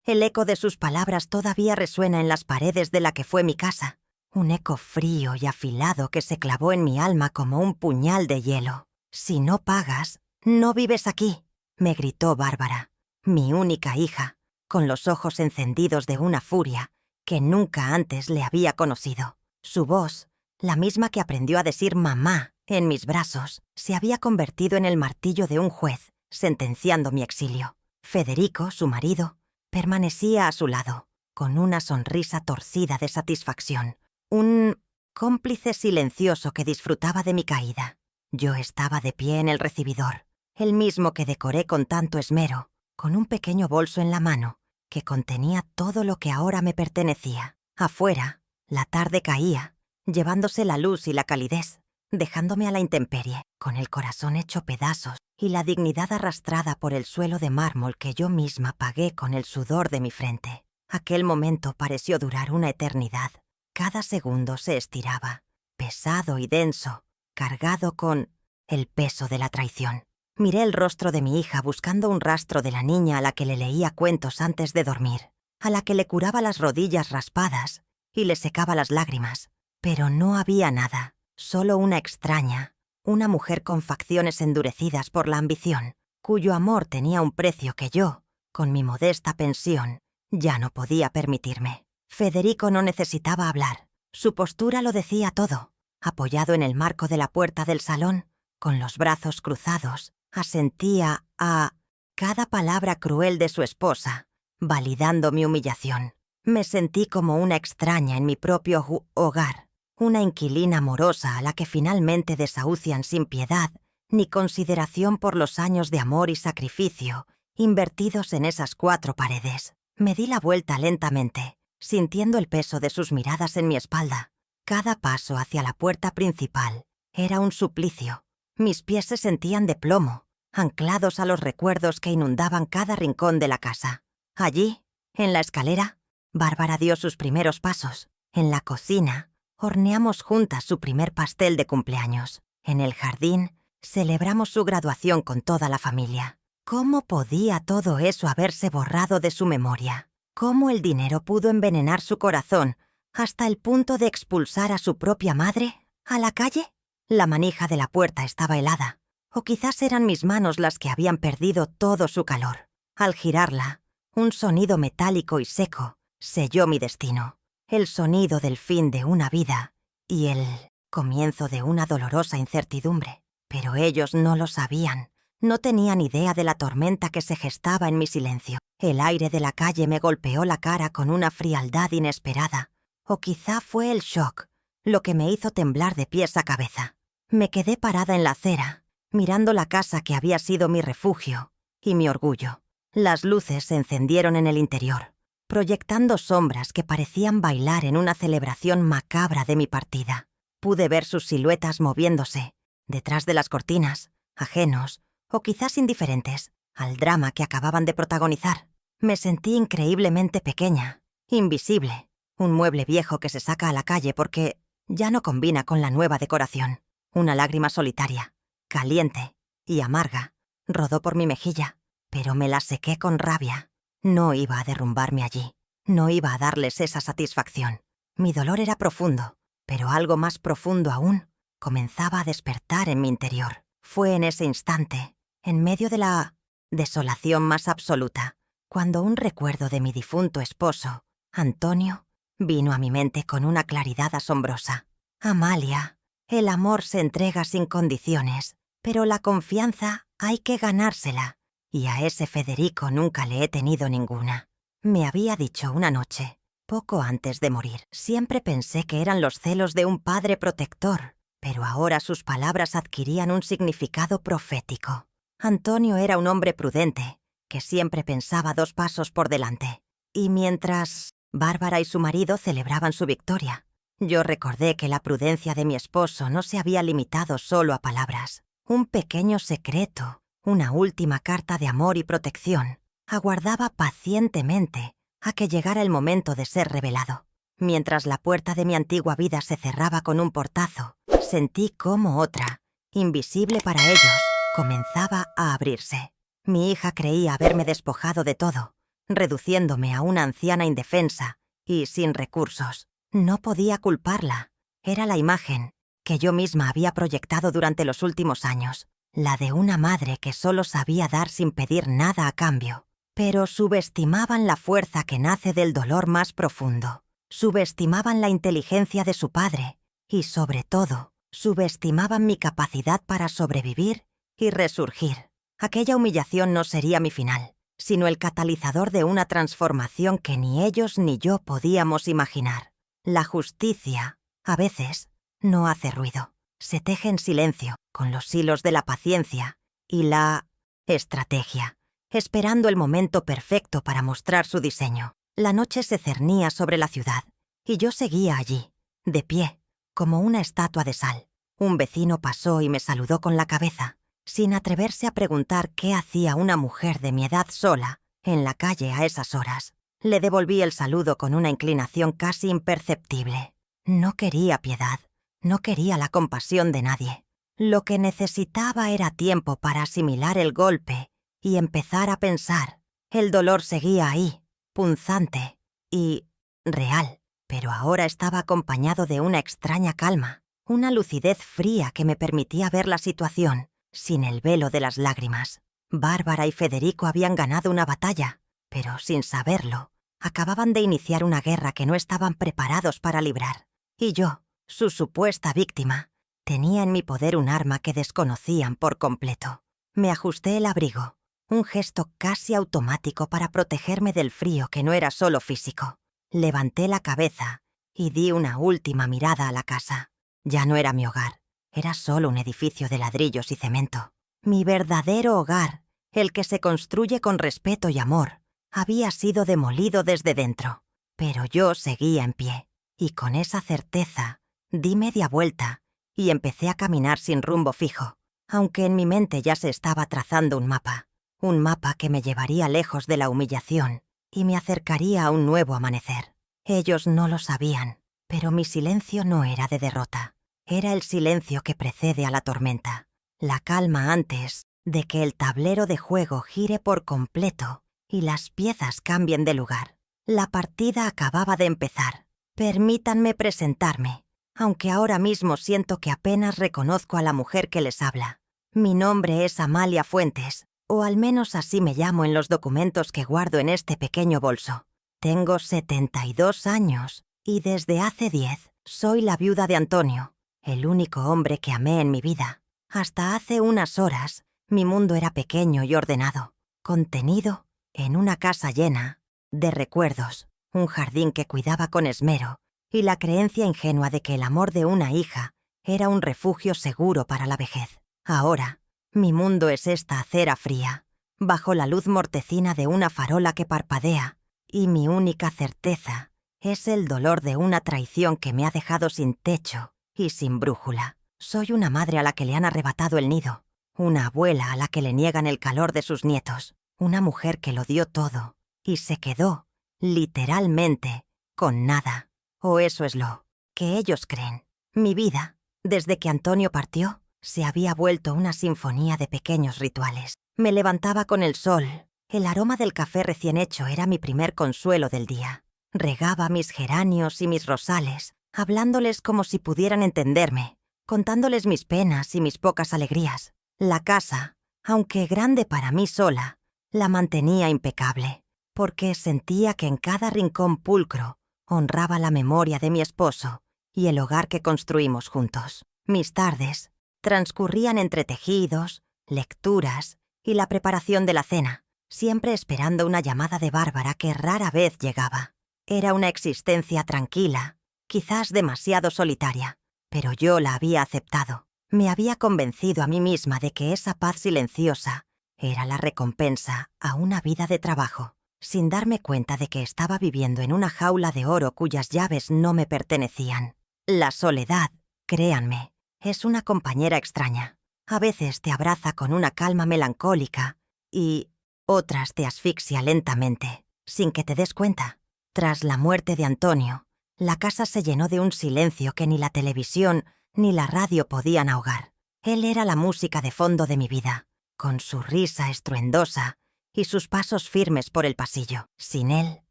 El eco de sus palabras todavía resuena en las paredes de la que fue mi casa. Un eco frío y afilado que se clavó en mi alma como un puñal de hielo. «Si no pagas, no vives aquí», me gritó Bárbara, mi única hija, con los ojos encendidos de una furia que nunca antes le había conocido. Su voz, la misma que aprendió a decir mamá en mis brazos, se había convertido en el martillo de un juez, sentenciando mi exilio. Federico, su marido, permanecía a su lado, con una sonrisa torcida de satisfacción, un cómplice silencioso que disfrutaba de mi caída. Yo estaba de pie en el recibidor, el mismo que decoré con tanto esmero, con un pequeño bolso en la mano que contenía todo lo que ahora me pertenecía. Afuera, la tarde caía, llevándose la luz y la calidez, dejándome a la intemperie, con el corazón hecho pedazos y la dignidad arrastrada por el suelo de mármol que yo misma pagué con el sudor de mi frente. Aquel momento pareció durar una eternidad. Cada segundo se estiraba, pesado y denso, cargado con el peso de la traición. Miré el rostro de mi hija buscando un rastro de la niña a la que le leía cuentos antes de dormir, a la que le curaba las rodillas raspadas y le secaba las lágrimas. Pero no había nada, solo una extraña, una mujer con facciones endurecidas por la ambición, cuyo amor tenía un precio que yo, con mi modesta pensión, ya no podía permitirme. Federico no necesitaba hablar, su postura lo decía todo. Apoyado en el marco de la puerta del salón, con los brazos cruzados, asentía a cada palabra cruel de su esposa, validando mi humillación. Me sentí como una extraña en mi propio hogar, una inquilina morosa a la que finalmente desahucian sin piedad ni consideración por los años de amor y sacrificio invertidos en esas 4 paredes. Me di la vuelta lentamente, sintiendo el peso de sus miradas en mi espalda. Cada paso hacia la puerta principal era un suplicio. Mis pies se sentían de plomo, anclados a los recuerdos que inundaban cada rincón de la casa. Allí, en la escalera, Bárbara dio sus primeros pasos. En la cocina, horneamos juntas su primer pastel de cumpleaños. En el jardín, celebramos su graduación con toda la familia. ¿Cómo podía todo eso haberse borrado de su memoria? ¿Cómo el dinero pudo envenenar su corazón hasta el punto de expulsar a su propia madre a la calle? La manija de la puerta estaba helada, o quizás eran mis manos las que habían perdido todo su calor. Al girarla, un sonido metálico y seco selló mi destino, el sonido del fin de una vida y el comienzo de una dolorosa incertidumbre. Pero ellos no lo sabían, no tenían idea de la tormenta que se gestaba en mi silencio. El aire de la calle me golpeó la cara con una frialdad inesperada, o quizá fue el shock lo que me hizo temblar de pies a cabeza. Me quedé parada en la acera, mirando la casa que había sido mi refugio y mi orgullo. Las luces se encendieron en el interior, proyectando sombras que parecían bailar en una celebración macabra de mi partida. Pude ver sus siluetas moviéndose, detrás de las cortinas, ajenos o quizás indiferentes al drama que acababan de protagonizar. Me sentí increíblemente pequeña, invisible, un mueble viejo que se saca a la calle porque ya no combina con la nueva decoración. Una lágrima solitaria, caliente y amarga, rodó por mi mejilla, pero me la sequé con rabia. No iba a derrumbarme allí, no iba a darles esa satisfacción. Mi dolor era profundo, pero algo más profundo aún comenzaba a despertar en mi interior. Fue en ese instante, en medio de la desolación más absoluta, cuando un recuerdo de mi difunto esposo, Antonio, vino a mi mente con una claridad asombrosa. Amalia, el amor se entrega sin condiciones, pero la confianza hay que ganársela, y a ese Federico nunca le he tenido ninguna. Me había dicho una noche, poco antes de morir. Siempre pensé que eran los celos de un padre protector, pero ahora sus palabras adquirían un significado profético. Antonio era un hombre prudente, que siempre pensaba 2 pasos por delante. Y mientras Bárbara y su marido celebraban su victoria, yo recordé que la prudencia de mi esposo no se había limitado solo a palabras. Un pequeño secreto, una última carta de amor y protección, aguardaba pacientemente a que llegara el momento de ser revelado. Mientras la puerta de mi antigua vida se cerraba con un portazo, sentí cómo otra, invisible para ellos, comenzaba a abrirse. Mi hija creía haberme despojado de todo, reduciéndome a una anciana indefensa y sin recursos. No podía culparla. Era la imagen que yo misma había proyectado durante los últimos años, la de una madre que solo sabía dar sin pedir nada a cambio. Pero subestimaban la fuerza que nace del dolor más profundo. Subestimaban la inteligencia de su padre y, sobre todo, subestimaban mi capacidad para sobrevivir y resurgir. Aquella humillación no sería mi final, sino el catalizador de una transformación que ni ellos ni yo podíamos imaginar. La justicia, a veces, no hace ruido. Se teje en silencio, con los hilos de la paciencia y la estrategia, esperando el momento perfecto para mostrar su diseño. La noche se cernía sobre la ciudad, y yo seguía allí, de pie, como una estatua de sal. Un vecino pasó y me saludó con la cabeza, sin atreverse a preguntar qué hacía una mujer de mi edad sola en la calle a esas horas. Le devolví el saludo con una inclinación casi imperceptible. No quería piedad, no quería la compasión de nadie. Lo que necesitaba era tiempo para asimilar el golpe y empezar a pensar. El dolor seguía ahí, punzante y real, pero ahora estaba acompañado de una extraña calma, una lucidez fría que me permitía ver la situación sin el velo de las lágrimas. Bárbara y Federico habían ganado una batalla, pero sin saberlo, acababan de iniciar una guerra que no estaban preparados para librar. Y yo, su supuesta víctima, tenía en mi poder un arma que desconocían por completo. Me ajusté el abrigo, un gesto casi automático para protegerme del frío que no era solo físico. Levanté la cabeza y di una última mirada a la casa. Ya no era mi hogar, era solo un edificio de ladrillos y cemento. Mi verdadero hogar, el que se construye con respeto y amor, había sido demolido desde dentro. Pero yo seguía en pie, y con esa certeza di media vuelta y empecé a caminar sin rumbo fijo, aunque en mi mente ya se estaba trazando un mapa que me llevaría lejos de la humillación y me acercaría a un nuevo amanecer. Ellos no lo sabían, pero mi silencio no era de derrota. Era el silencio que precede a la tormenta, la calma antes de que el tablero de juego gire por completo y las piezas cambien de lugar. La partida acababa de empezar. Permítanme presentarme, aunque ahora mismo siento que apenas reconozco a la mujer que les habla. Mi nombre es Amalia Fuentes, o al menos así me llamo en los documentos que guardo en este pequeño bolso. Tengo 72 años y desde hace 10 soy la viuda de Antonio, el único hombre que amé en mi vida. Hasta hace unas horas, mi mundo era pequeño y ordenado, contenido en una casa llena de recuerdos, un jardín que cuidaba con esmero y la creencia ingenua de que el amor de una hija era un refugio seguro para la vejez. Ahora, mi mundo es esta acera fría, bajo la luz mortecina de una farola que parpadea, y mi única certeza es el dolor de una traición que me ha dejado sin techo y sin brújula. Soy una madre a la que le han arrebatado el nido, una abuela a la que le niegan el calor de sus nietos, una mujer que lo dio todo y se quedó, literalmente, con nada. O eso es lo que ellos creen. Mi vida, desde que Antonio partió, se había vuelto una sinfonía de pequeños rituales. Me levantaba con el sol. El aroma del café recién hecho era mi primer consuelo del día. Regaba mis geranios y mis rosales, hablándoles como si pudieran entenderme, contándoles mis penas y mis pocas alegrías. La casa, aunque grande para mí sola, la mantenía impecable, porque sentía que en cada rincón pulcro honraba la memoria de mi esposo y el hogar que construimos juntos. Mis tardes transcurrían entre tejidos, lecturas y la preparación de la cena, siempre esperando una llamada de Bárbara que rara vez llegaba. Era una existencia tranquila, quizás demasiado solitaria, pero yo la había aceptado. Me había convencido a mí misma de que esa paz silenciosa era la recompensa a una vida de trabajo, sin darme cuenta de que estaba viviendo en una jaula de oro cuyas llaves no me pertenecían. La soledad, créanme, es una compañera extraña. A veces te abraza con una calma melancólica y otras te asfixia lentamente, sin que te des cuenta. Tras la muerte de Antonio, la casa se llenó de un silencio que ni la televisión ni la radio podían ahogar. Él era la música de fondo de mi vida, con su risa estruendosa y sus pasos firmes por el pasillo. Sin él,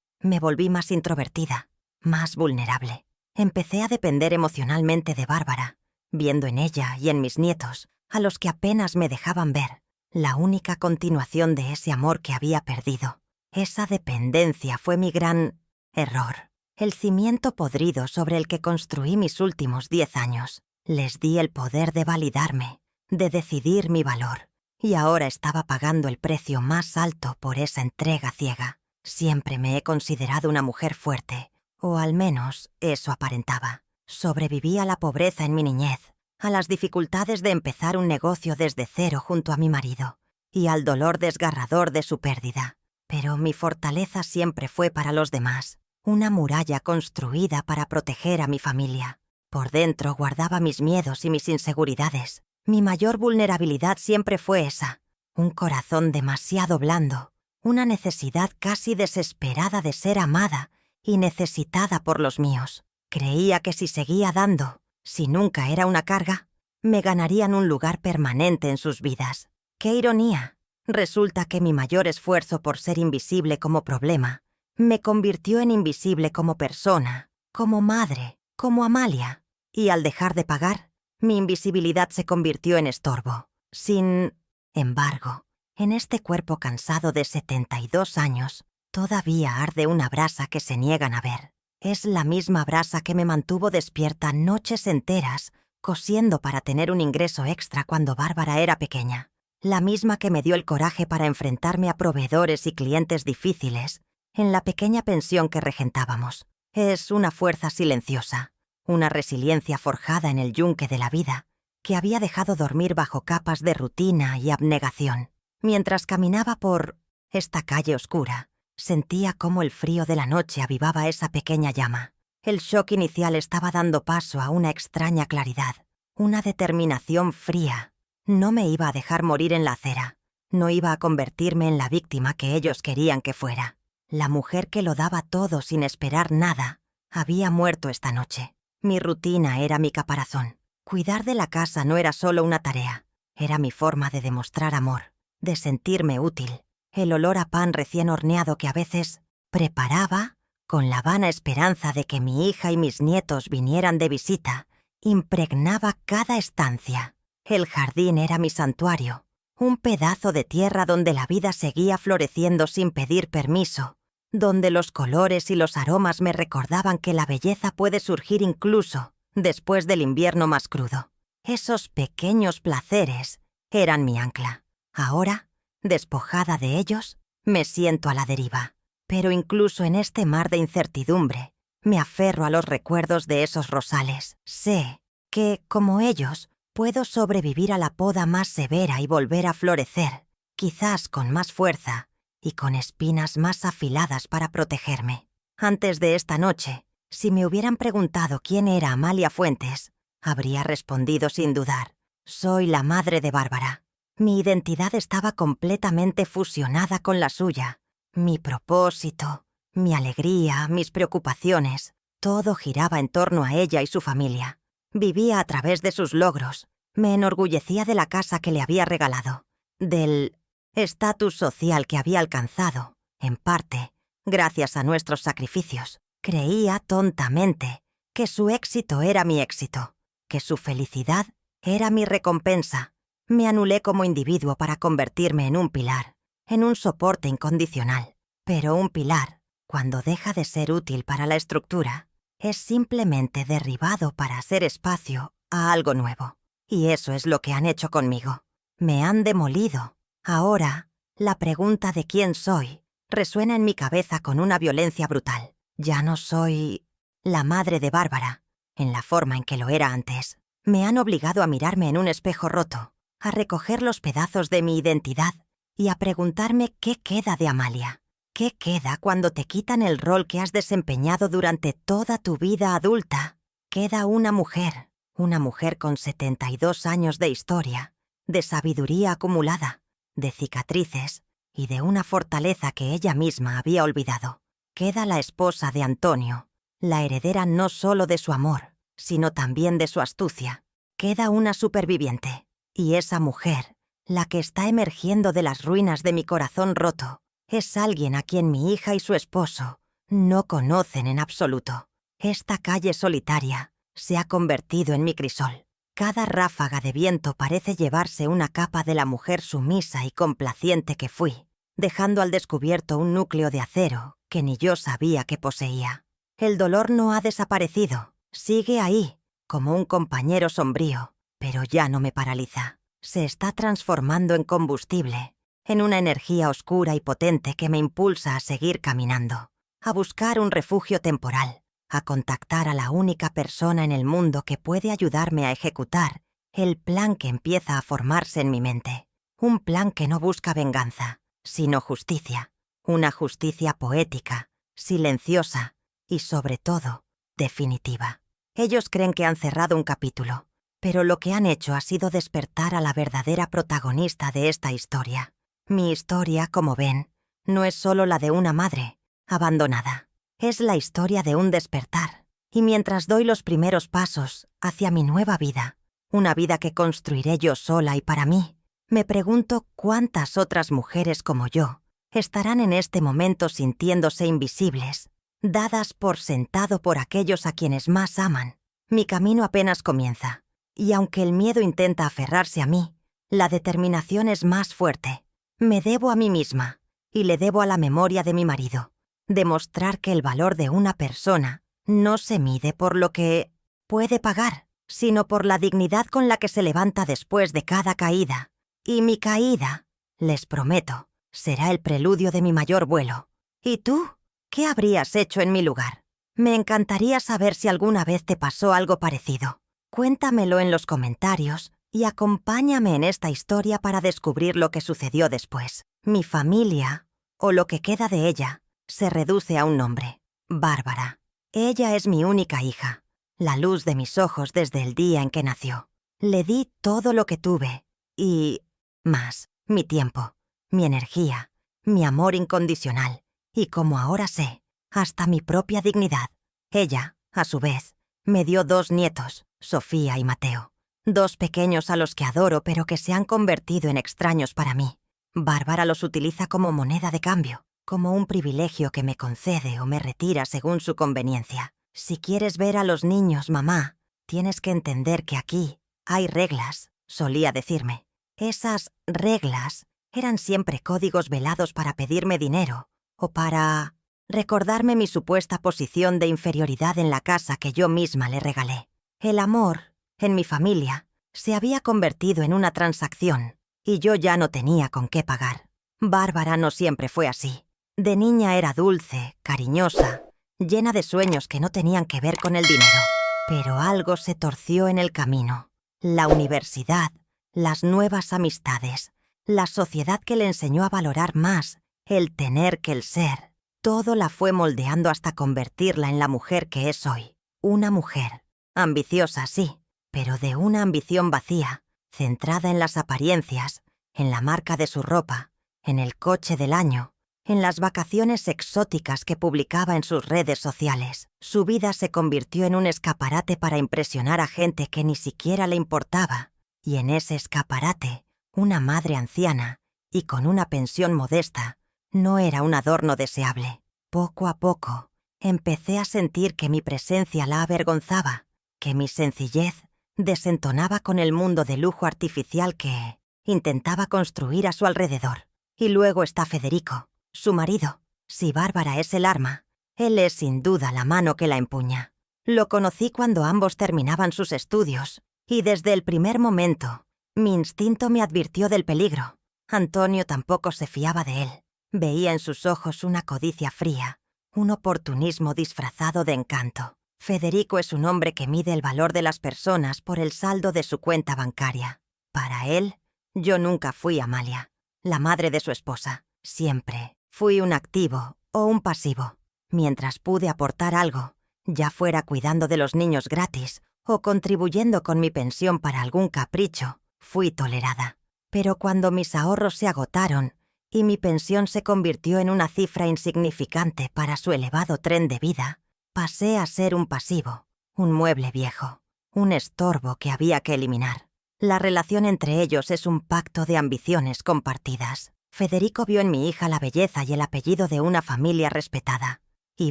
me volví más introvertida, más vulnerable. Empecé a depender emocionalmente de Bárbara, viendo en ella y en mis nietos, a los que apenas me dejaban ver, la única continuación de ese amor que había perdido. Esa dependencia fue mi gran error, el cimiento podrido sobre el que construí mis últimos 10 años. Les di el poder de validarme, de decidir mi valor, y ahora estaba pagando el precio más alto por esa entrega ciega. Siempre me he considerado una mujer fuerte, o al menos eso aparentaba. Sobreviví a la pobreza en mi niñez, a las dificultades de empezar un negocio desde cero junto a mi marido, y al dolor desgarrador de su pérdida. Pero mi fortaleza siempre fue para los demás, una muralla construida para proteger a mi familia. Por dentro guardaba mis miedos y mis inseguridades. Mi mayor vulnerabilidad siempre fue esa, un corazón demasiado blando, una necesidad casi desesperada de ser amada y necesitada por los míos. Creía que si seguía dando, si nunca era una carga, me ganarían un lugar permanente en sus vidas. ¡Qué ironía! Resulta que mi mayor esfuerzo por ser invisible como problema me convirtió en invisible como persona, como madre, como Amalia. Y al dejar de pagar, mi invisibilidad se convirtió en estorbo. Sin embargo, en este cuerpo cansado de 72 años, todavía arde una brasa que se niegan a ver. Es la misma brasa que me mantuvo despierta noches enteras, cosiendo para tener un ingreso extra cuando Bárbara era pequeña. La misma que me dio el coraje para enfrentarme a proveedores y clientes difíciles en la pequeña pensión que regentábamos. Es una fuerza silenciosa, una resiliencia forjada en el yunque de la vida, que había dejado dormir bajo capas de rutina y abnegación. Mientras caminaba por esta calle oscura, sentía cómo el frío de la noche avivaba esa pequeña llama. El shock inicial estaba dando paso a una extraña claridad, una determinación fría. No me iba a dejar morir en la acera. No iba a convertirme en la víctima que ellos querían que fuera. La mujer que lo daba todo sin esperar nada había muerto esta noche. Mi rutina era mi caparazón. Cuidar de la casa no era solo una tarea. Era mi forma de demostrar amor, de sentirme útil. El olor a pan recién horneado que a veces preparaba, con la vana esperanza de que mi hija y mis nietos vinieran de visita, impregnaba cada estancia. El jardín era mi santuario, un pedazo de tierra donde la vida seguía floreciendo sin pedir permiso, donde los colores y los aromas me recordaban que la belleza puede surgir incluso después del invierno más crudo. Esos pequeños placeres eran mi ancla. Ahora, despojada de ellos, me siento a la deriva. Pero incluso en este mar de incertidumbre, me aferro a los recuerdos de esos rosales. Sé que, como ellos, puedo sobrevivir a la poda más severa y volver a florecer, quizás con más fuerza y con espinas más afiladas para protegerme. Antes de esta noche, si me hubieran preguntado quién era Amalia Fuentes, habría respondido sin dudar: soy la madre de Bárbara. Mi identidad estaba completamente fusionada con la suya. Mi propósito, mi alegría, mis preocupaciones, todo giraba en torno a ella y su familia. Vivía a través de sus logros. Me enorgullecía de la casa que le había regalado, del estatus social que había alcanzado, en parte, gracias a nuestros sacrificios. Creía tontamente que su éxito era mi éxito, que su felicidad era mi recompensa. Me anulé como individuo para convertirme en un pilar, en un soporte incondicional. Pero un pilar, cuando deja de ser útil para la estructura, es simplemente derribado para hacer espacio a algo nuevo. Y eso es lo que han hecho conmigo. Me han demolido. Ahora, la pregunta de quién soy resuena en mi cabeza con una violencia brutal. Ya no soy la madre de Bárbara, en la forma en que lo era antes. Me han obligado a mirarme en un espejo roto, a recoger los pedazos de mi identidad y a preguntarme qué queda de Amalia. ¿Qué queda cuando te quitan el rol que has desempeñado durante toda tu vida adulta? Queda una mujer con 72 años de historia, de sabiduría acumulada, de cicatrices y de una fortaleza que ella misma había olvidado. Queda la esposa de Antonio, la heredera no solo de su amor, sino también de su astucia. Queda una superviviente, y esa mujer la que está emergiendo de las ruinas de mi corazón roto, es alguien a quien mi hija y su esposo no conocen en absoluto. Esta calle solitaria se ha convertido en mi crisol. Cada ráfaga de viento parece llevarse una capa de la mujer sumisa y complaciente que fui, dejando al descubierto un núcleo de acero que ni yo sabía que poseía. El dolor no ha desaparecido, sigue ahí, como un compañero sombrío, pero ya no me paraliza. Se está transformando en combustible, en una energía oscura y potente que me impulsa a seguir caminando, a buscar un refugio temporal, a contactar a la única persona en el mundo que puede ayudarme a ejecutar el plan que empieza a formarse en mi mente. Un plan que no busca venganza, sino justicia. Una justicia poética, silenciosa y, sobre todo, definitiva. Ellos creen que han cerrado un capítulo, pero lo que han hecho ha sido despertar a la verdadera protagonista de esta historia. Mi historia, como ven, no es solo la de una madre abandonada. Es la historia de un despertar. Y mientras doy los primeros pasos hacia mi nueva vida, una vida que construiré yo sola y para mí, me pregunto cuántas otras mujeres como yo estarán en este momento sintiéndose invisibles, dadas por sentado por aquellos a quienes más aman. Mi camino apenas comienza, y aunque el miedo intenta aferrarse a mí, la determinación es más fuerte. Me debo a mí misma, y le debo a la memoria de mi marido. Demostrar que el valor de una persona no se mide por lo que puede pagar, sino por la dignidad con la que se levanta después de cada caída. Y mi caída, les prometo, será el preludio de mi mayor vuelo. ¿Y tú? ¿Qué habrías hecho en mi lugar? Me encantaría saber si alguna vez te pasó algo parecido. Cuéntamelo en los comentarios y acompáñame en esta historia para descubrir lo que sucedió después. Mi familia, o lo que queda de ella, se reduce a un nombre: Bárbara. Ella es mi única hija, la luz de mis ojos desde el día en que nació. Le di todo lo que tuve y más, mi tiempo, mi energía, mi amor incondicional y, como ahora sé, hasta mi propia dignidad. Ella, a su vez, me dio 2 nietos, Sofía y Mateo, 2 pequeños a los que adoro pero que se han convertido en extraños para mí. Bárbara los utiliza como moneda de cambio, como un privilegio que me concede o me retira según su conveniencia. Si quieres ver a los niños, mamá, tienes que entender que aquí hay reglas, solía decirme. Esas reglas eran siempre códigos velados para pedirme dinero o para recordarme mi supuesta posición de inferioridad en la casa que yo misma le regalé. El amor, en mi familia, se había convertido en una transacción y yo ya no tenía con qué pagar. Bárbara no siempre fue así. De niña era dulce, cariñosa, llena de sueños que no tenían que ver con el dinero. Pero algo se torció en el camino. La universidad, las nuevas amistades, la sociedad que le enseñó a valorar más el tener que el ser. Todo la fue moldeando hasta convertirla en la mujer que es hoy. Una mujer, ambiciosa sí, pero de una ambición vacía, centrada en las apariencias, en la marca de su ropa, en el coche del año, en las vacaciones exóticas que publicaba en sus redes sociales. Su vida se convirtió en un escaparate para impresionar a gente que ni siquiera le importaba. Y en ese escaparate, una madre anciana y con una pensión modesta no era un adorno deseable. Poco a poco, empecé a sentir que mi presencia la avergonzaba, que mi sencillez desentonaba con el mundo de lujo artificial que intentaba construir a su alrededor. Y luego está Federico, su marido. Si Bárbara es el arma, él es sin duda la mano que la empuña. Lo conocí cuando ambos terminaban sus estudios, y desde el primer momento, mi instinto me advirtió del peligro. Antonio tampoco se fiaba de él. Veía en sus ojos una codicia fría, un oportunismo disfrazado de encanto. Federico es un hombre que mide el valor de las personas por el saldo de su cuenta bancaria. Para él, yo nunca fui Amalia, la madre de su esposa. Siempre fui un activo o un pasivo. Mientras pude aportar algo, ya fuera cuidando de los niños gratis o contribuyendo con mi pensión para algún capricho, fui tolerada. Pero cuando mis ahorros se agotaron y mi pensión se convirtió en una cifra insignificante para su elevado tren de vida, pasé a ser un pasivo, un mueble viejo, un estorbo que había que eliminar. La relación entre ellos es un pacto de ambiciones compartidas. Federico vio en mi hija la belleza y el apellido de una familia respetada. Y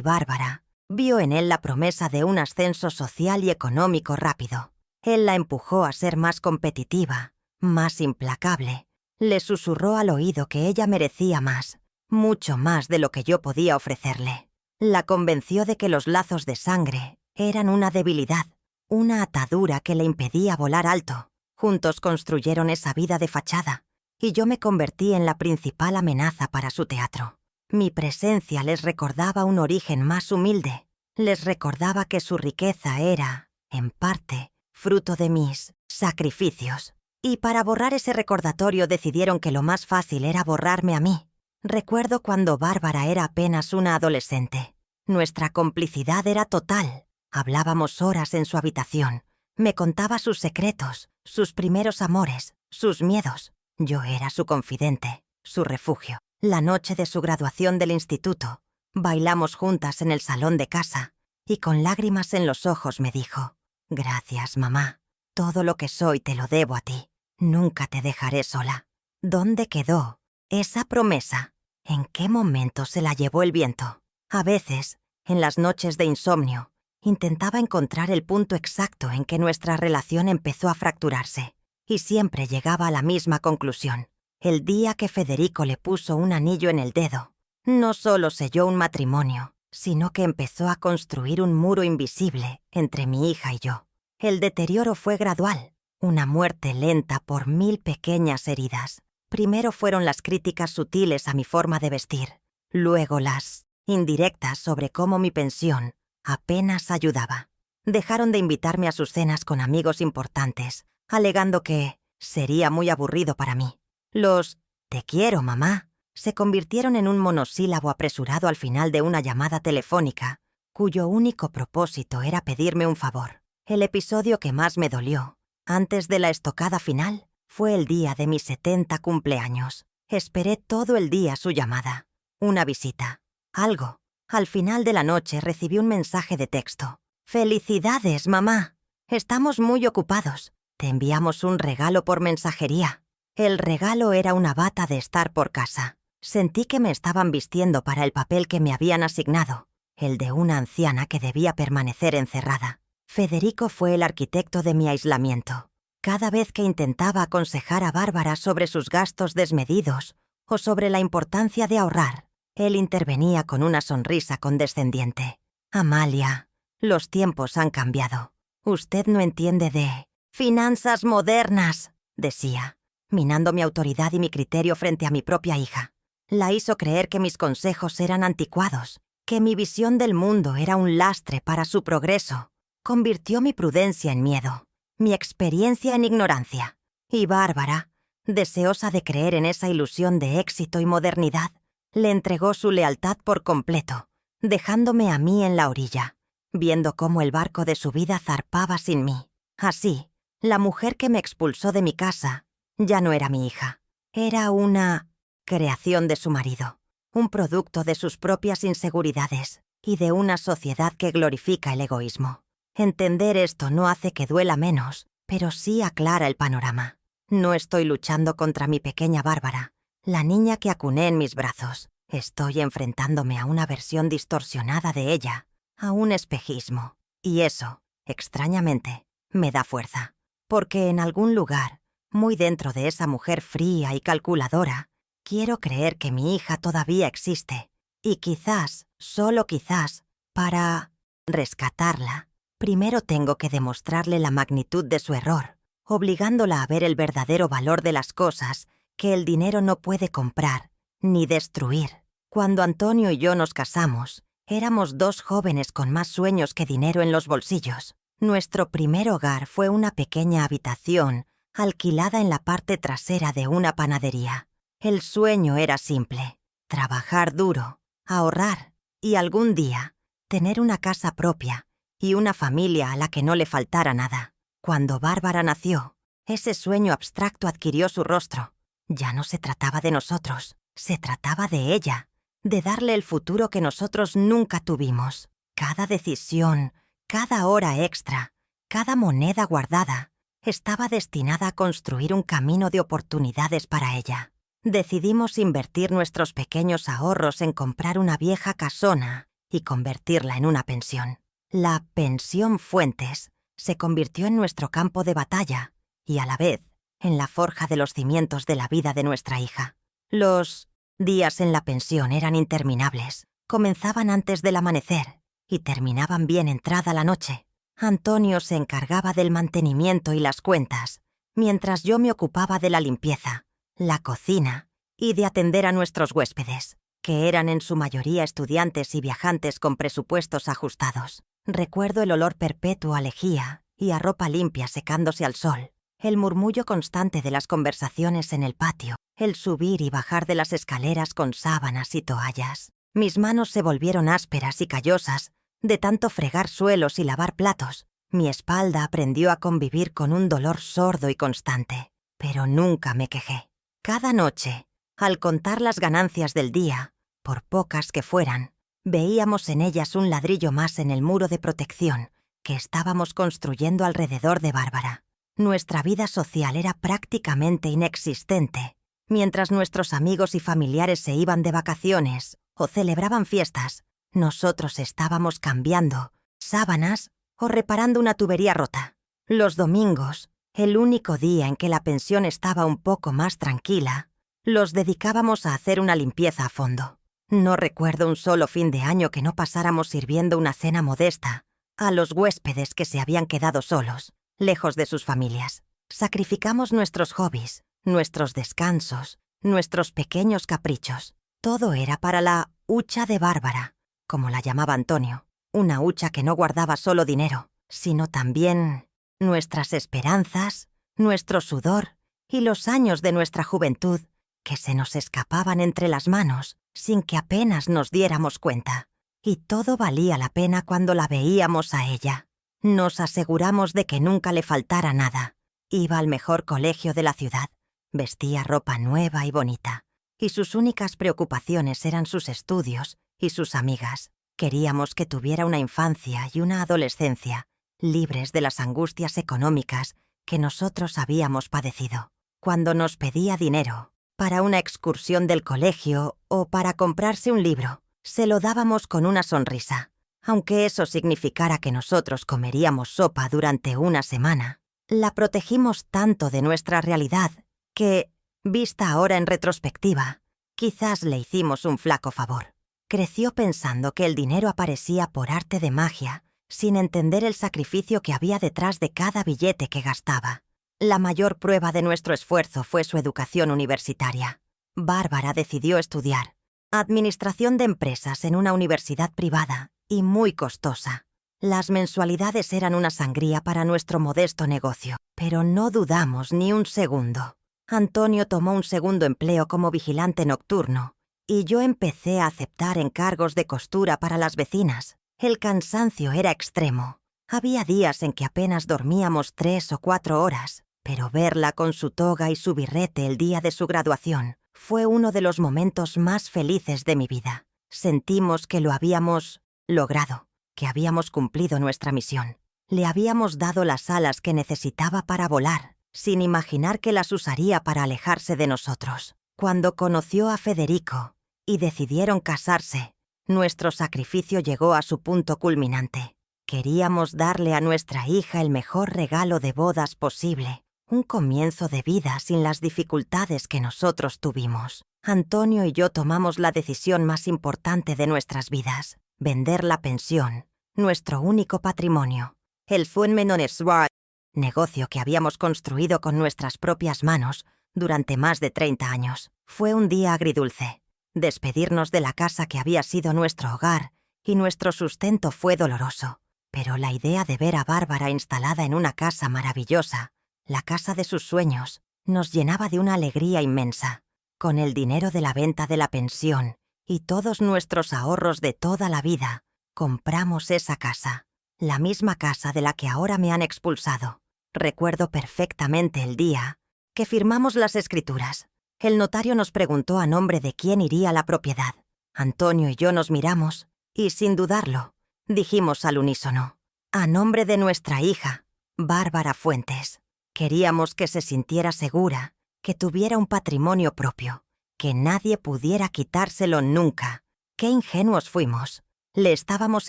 Bárbara vio en él la promesa de un ascenso social y económico rápido. Él la empujó a ser más competitiva, más implacable. Le susurró al oído que ella merecía más, mucho más de lo que yo podía ofrecerle. La convenció de que los lazos de sangre eran una debilidad, una atadura que le impedía volar alto. Juntos construyeron esa vida de fachada, y yo me convertí en la principal amenaza para su teatro. Mi presencia les recordaba un origen más humilde. Les recordaba que su riqueza era, en parte, fruto de mis sacrificios. Y para borrar ese recordatorio decidieron que lo más fácil era borrarme a mí. Recuerdo cuando Bárbara era apenas una adolescente. Nuestra complicidad era total. Hablábamos horas en su habitación. Me contaba sus secretos, sus primeros amores, sus miedos. Yo era su confidente, su refugio. La noche de su graduación del instituto, bailamos juntas en el salón de casa y con lágrimas en los ojos me dijo: «Gracias, mamá. Todo lo que soy te lo debo a ti. Nunca te dejaré sola». ¿Dónde quedó esa promesa? ¿En qué momento se la llevó el viento? A veces, en las noches de insomnio, intentaba encontrar el punto exacto en que nuestra relación empezó a fracturarse, y siempre llegaba a la misma conclusión. El día que Federico le puso un anillo en el dedo, no solo selló un matrimonio, sino que empezó a construir un muro invisible entre mi hija y yo. El deterioro fue gradual, una muerte lenta por 1000 pequeñas heridas. Primero fueron las críticas sutiles a mi forma de vestir, luego las indirectas sobre cómo mi pensión apenas ayudaba. Dejaron de invitarme a sus cenas con amigos importantes, alegando que sería muy aburrido para mí. Los «te quiero, mamá» se convirtieron en un monosílabo apresurado al final de una llamada telefónica, cuyo único propósito era pedirme un favor. El episodio que más me dolió, antes de la estocada final, fue el día de mis 70 cumpleaños. Esperé todo el día su llamada, una visita, algo. Al final de la noche recibí un mensaje de texto. «Felicidades, mamá. Estamos muy ocupados. Te enviamos un regalo por mensajería». El regalo era una bata de estar por casa. Sentí que me estaban vistiendo para el papel que me habían asignado, el de una anciana que debía permanecer encerrada. Federico fue el arquitecto de mi aislamiento. Cada vez que intentaba aconsejar a Bárbara sobre sus gastos desmedidos o sobre la importancia de ahorrar, él intervenía con una sonrisa condescendiente. «Amalia, los tiempos han cambiado. Usted no entiende de finanzas modernas», decía, minando mi autoridad y mi criterio frente a mi propia hija. La hizo creer que mis consejos eran anticuados, que mi visión del mundo era un lastre para su progreso. Convirtió mi prudencia en miedo, mi experiencia en ignorancia. Y Bárbara, deseosa de creer en esa ilusión de éxito y modernidad, le entregó su lealtad por completo, dejándome a mí en la orilla, viendo cómo el barco de su vida zarpaba sin mí. Así, la mujer que me expulsó de mi casa ya no era mi hija. Era una creación de su marido, un producto de sus propias inseguridades y de una sociedad que glorifica el egoísmo. Entender esto no hace que duela menos, pero sí aclara el panorama. No estoy luchando contra mi pequeña Bárbara, la niña que acuné en mis brazos. Estoy enfrentándome a una versión distorsionada de ella, a un espejismo. Y eso, extrañamente, me da fuerza. Porque en algún lugar, muy dentro de esa mujer fría y calculadora, quiero creer que mi hija todavía existe. Y quizás, solo quizás, para rescatarla, primero tengo que demostrarle la magnitud de su error, obligándola a ver el verdadero valor de las cosas que el dinero no puede comprar ni destruir. Cuando Antonio y yo nos casamos, éramos 2 jóvenes con más sueños que dinero en los bolsillos. Nuestro primer hogar fue una pequeña habitación alquilada en la parte trasera de una panadería. El sueño era simple: trabajar duro, ahorrar y algún día tener una casa propia y una familia a la que no le faltara nada. Cuando Bárbara nació, ese sueño abstracto adquirió su rostro. Ya no se trataba de nosotros, se trataba de ella, de darle el futuro que nosotros nunca tuvimos. Cada decisión, cada hora extra, cada moneda guardada, estaba destinada a construir un camino de oportunidades para ella. Decidimos invertir nuestros pequeños ahorros en comprar una vieja casona y convertirla en una pensión. La Pensión Fuentes se convirtió en nuestro campo de batalla y, a la vez, en la forja de los cimientos de la vida de nuestra hija. Los días en la pensión eran interminables. Comenzaban antes del amanecer y terminaban bien entrada la noche. Antonio se encargaba del mantenimiento y las cuentas, mientras yo me ocupaba de la limpieza, la cocina y de atender a nuestros huéspedes, que eran en su mayoría estudiantes y viajantes con presupuestos ajustados. Recuerdo el olor perpetuo a lejía y a ropa limpia secándose al sol, el murmullo constante de las conversaciones en el patio, el subir y bajar de las escaleras con sábanas y toallas. Mis manos se volvieron ásperas y callosas de tanto fregar suelos y lavar platos. Mi espalda aprendió a convivir con un dolor sordo y constante, pero nunca me quejé. Cada noche, al contar las ganancias del día, por pocas que fueran, veíamos en ellas un ladrillo más en el muro de protección que estábamos construyendo alrededor de Bárbara. Nuestra vida social era prácticamente inexistente. Mientras nuestros amigos y familiares se iban de vacaciones o celebraban fiestas, nosotros estábamos cambiando sábanas o reparando una tubería rota. Los domingos, el único día en que la pensión estaba un poco más tranquila, los dedicábamos a hacer una limpieza a fondo. No recuerdo un solo fin de año que no pasáramos sirviendo una cena modesta a los huéspedes que se habían quedado solos, lejos de sus familias. Sacrificamos nuestros hobbies, nuestros descansos, nuestros pequeños caprichos. Todo era para la hucha de Bárbara, como la llamaba Antonio. Una hucha que no guardaba solo dinero, sino también nuestras esperanzas, nuestro sudor y los años de nuestra juventud que se nos escapaban entre las manos sin que apenas nos diéramos cuenta. Y todo valía la pena cuando la veíamos a ella. Nos aseguramos de que nunca le faltara nada. Iba al mejor colegio de la ciudad, vestía ropa nueva y bonita, y sus únicas preocupaciones eran sus estudios y sus amigas. Queríamos que tuviera una infancia y una adolescencia libres de las angustias económicas que nosotros habíamos padecido. Cuando nos pedía dinero para una excursión del colegio o para comprarse un libro, se lo dábamos con una sonrisa, aunque eso significara que nosotros comeríamos sopa durante una semana. La protegimos tanto de nuestra realidad que, vista ahora en retrospectiva, quizás le hicimos un flaco favor. Creció pensando que el dinero aparecía por arte de magia, sin entender el sacrificio que había detrás de cada billete que gastaba. La mayor prueba de nuestro esfuerzo fue su educación universitaria. Bárbara decidió estudiar administración de empresas en una universidad privada y muy costosa. Las mensualidades eran una sangría para nuestro modesto negocio, pero no dudamos ni un segundo. Antonio tomó un segundo empleo como vigilante nocturno y yo empecé a aceptar encargos de costura para las vecinas. El cansancio era extremo. Había días en que apenas dormíamos 3 o 4 horas, pero verla con su toga y su birrete el día de su graduación fue uno de los momentos más felices de mi vida. Sentimos que lo habíamos logrado, que habíamos cumplido nuestra misión. Le habíamos dado las alas que necesitaba para volar, sin imaginar que las usaría para alejarse de nosotros. Cuando conoció a Federico y decidieron casarse, nuestro sacrificio llegó a su punto culminante. Queríamos darle a nuestra hija el mejor regalo de bodas posible, un comienzo de vida sin las dificultades que nosotros tuvimos. Antonio y yo tomamos la decisión más importante de nuestras vidas: vender la pensión, nuestro único patrimonio, el Fuenmenonexoir, negocio que habíamos construido con nuestras propias manos durante más de 30 años. Fue un día agridulce. Despedirnos de la casa que había sido nuestro hogar y nuestro sustento fue doloroso, pero la idea de ver a Bárbara instalada en una casa maravillosa, la casa de sus sueños, nos llenaba de una alegría inmensa. Con el dinero de la venta de la pensión y todos nuestros ahorros de toda la vida, compramos esa casa, la misma casa de la que ahora me han expulsado. Recuerdo perfectamente el día que firmamos las escrituras. El notario nos preguntó a nombre de quién iría la propiedad. Antonio y yo nos miramos y, sin dudarlo, dijimos al unísono: a nombre de nuestra hija, Bárbara Fuentes. Queríamos que se sintiera segura, que tuviera un patrimonio propio, que nadie pudiera quitárselo nunca. ¡Qué ingenuos fuimos! Le estábamos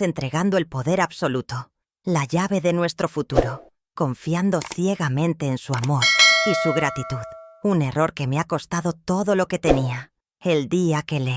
entregando el poder absoluto, la llave de nuestro futuro, confiando ciegamente en su amor y su gratitud. Un error que me ha costado todo lo que tenía. El día que le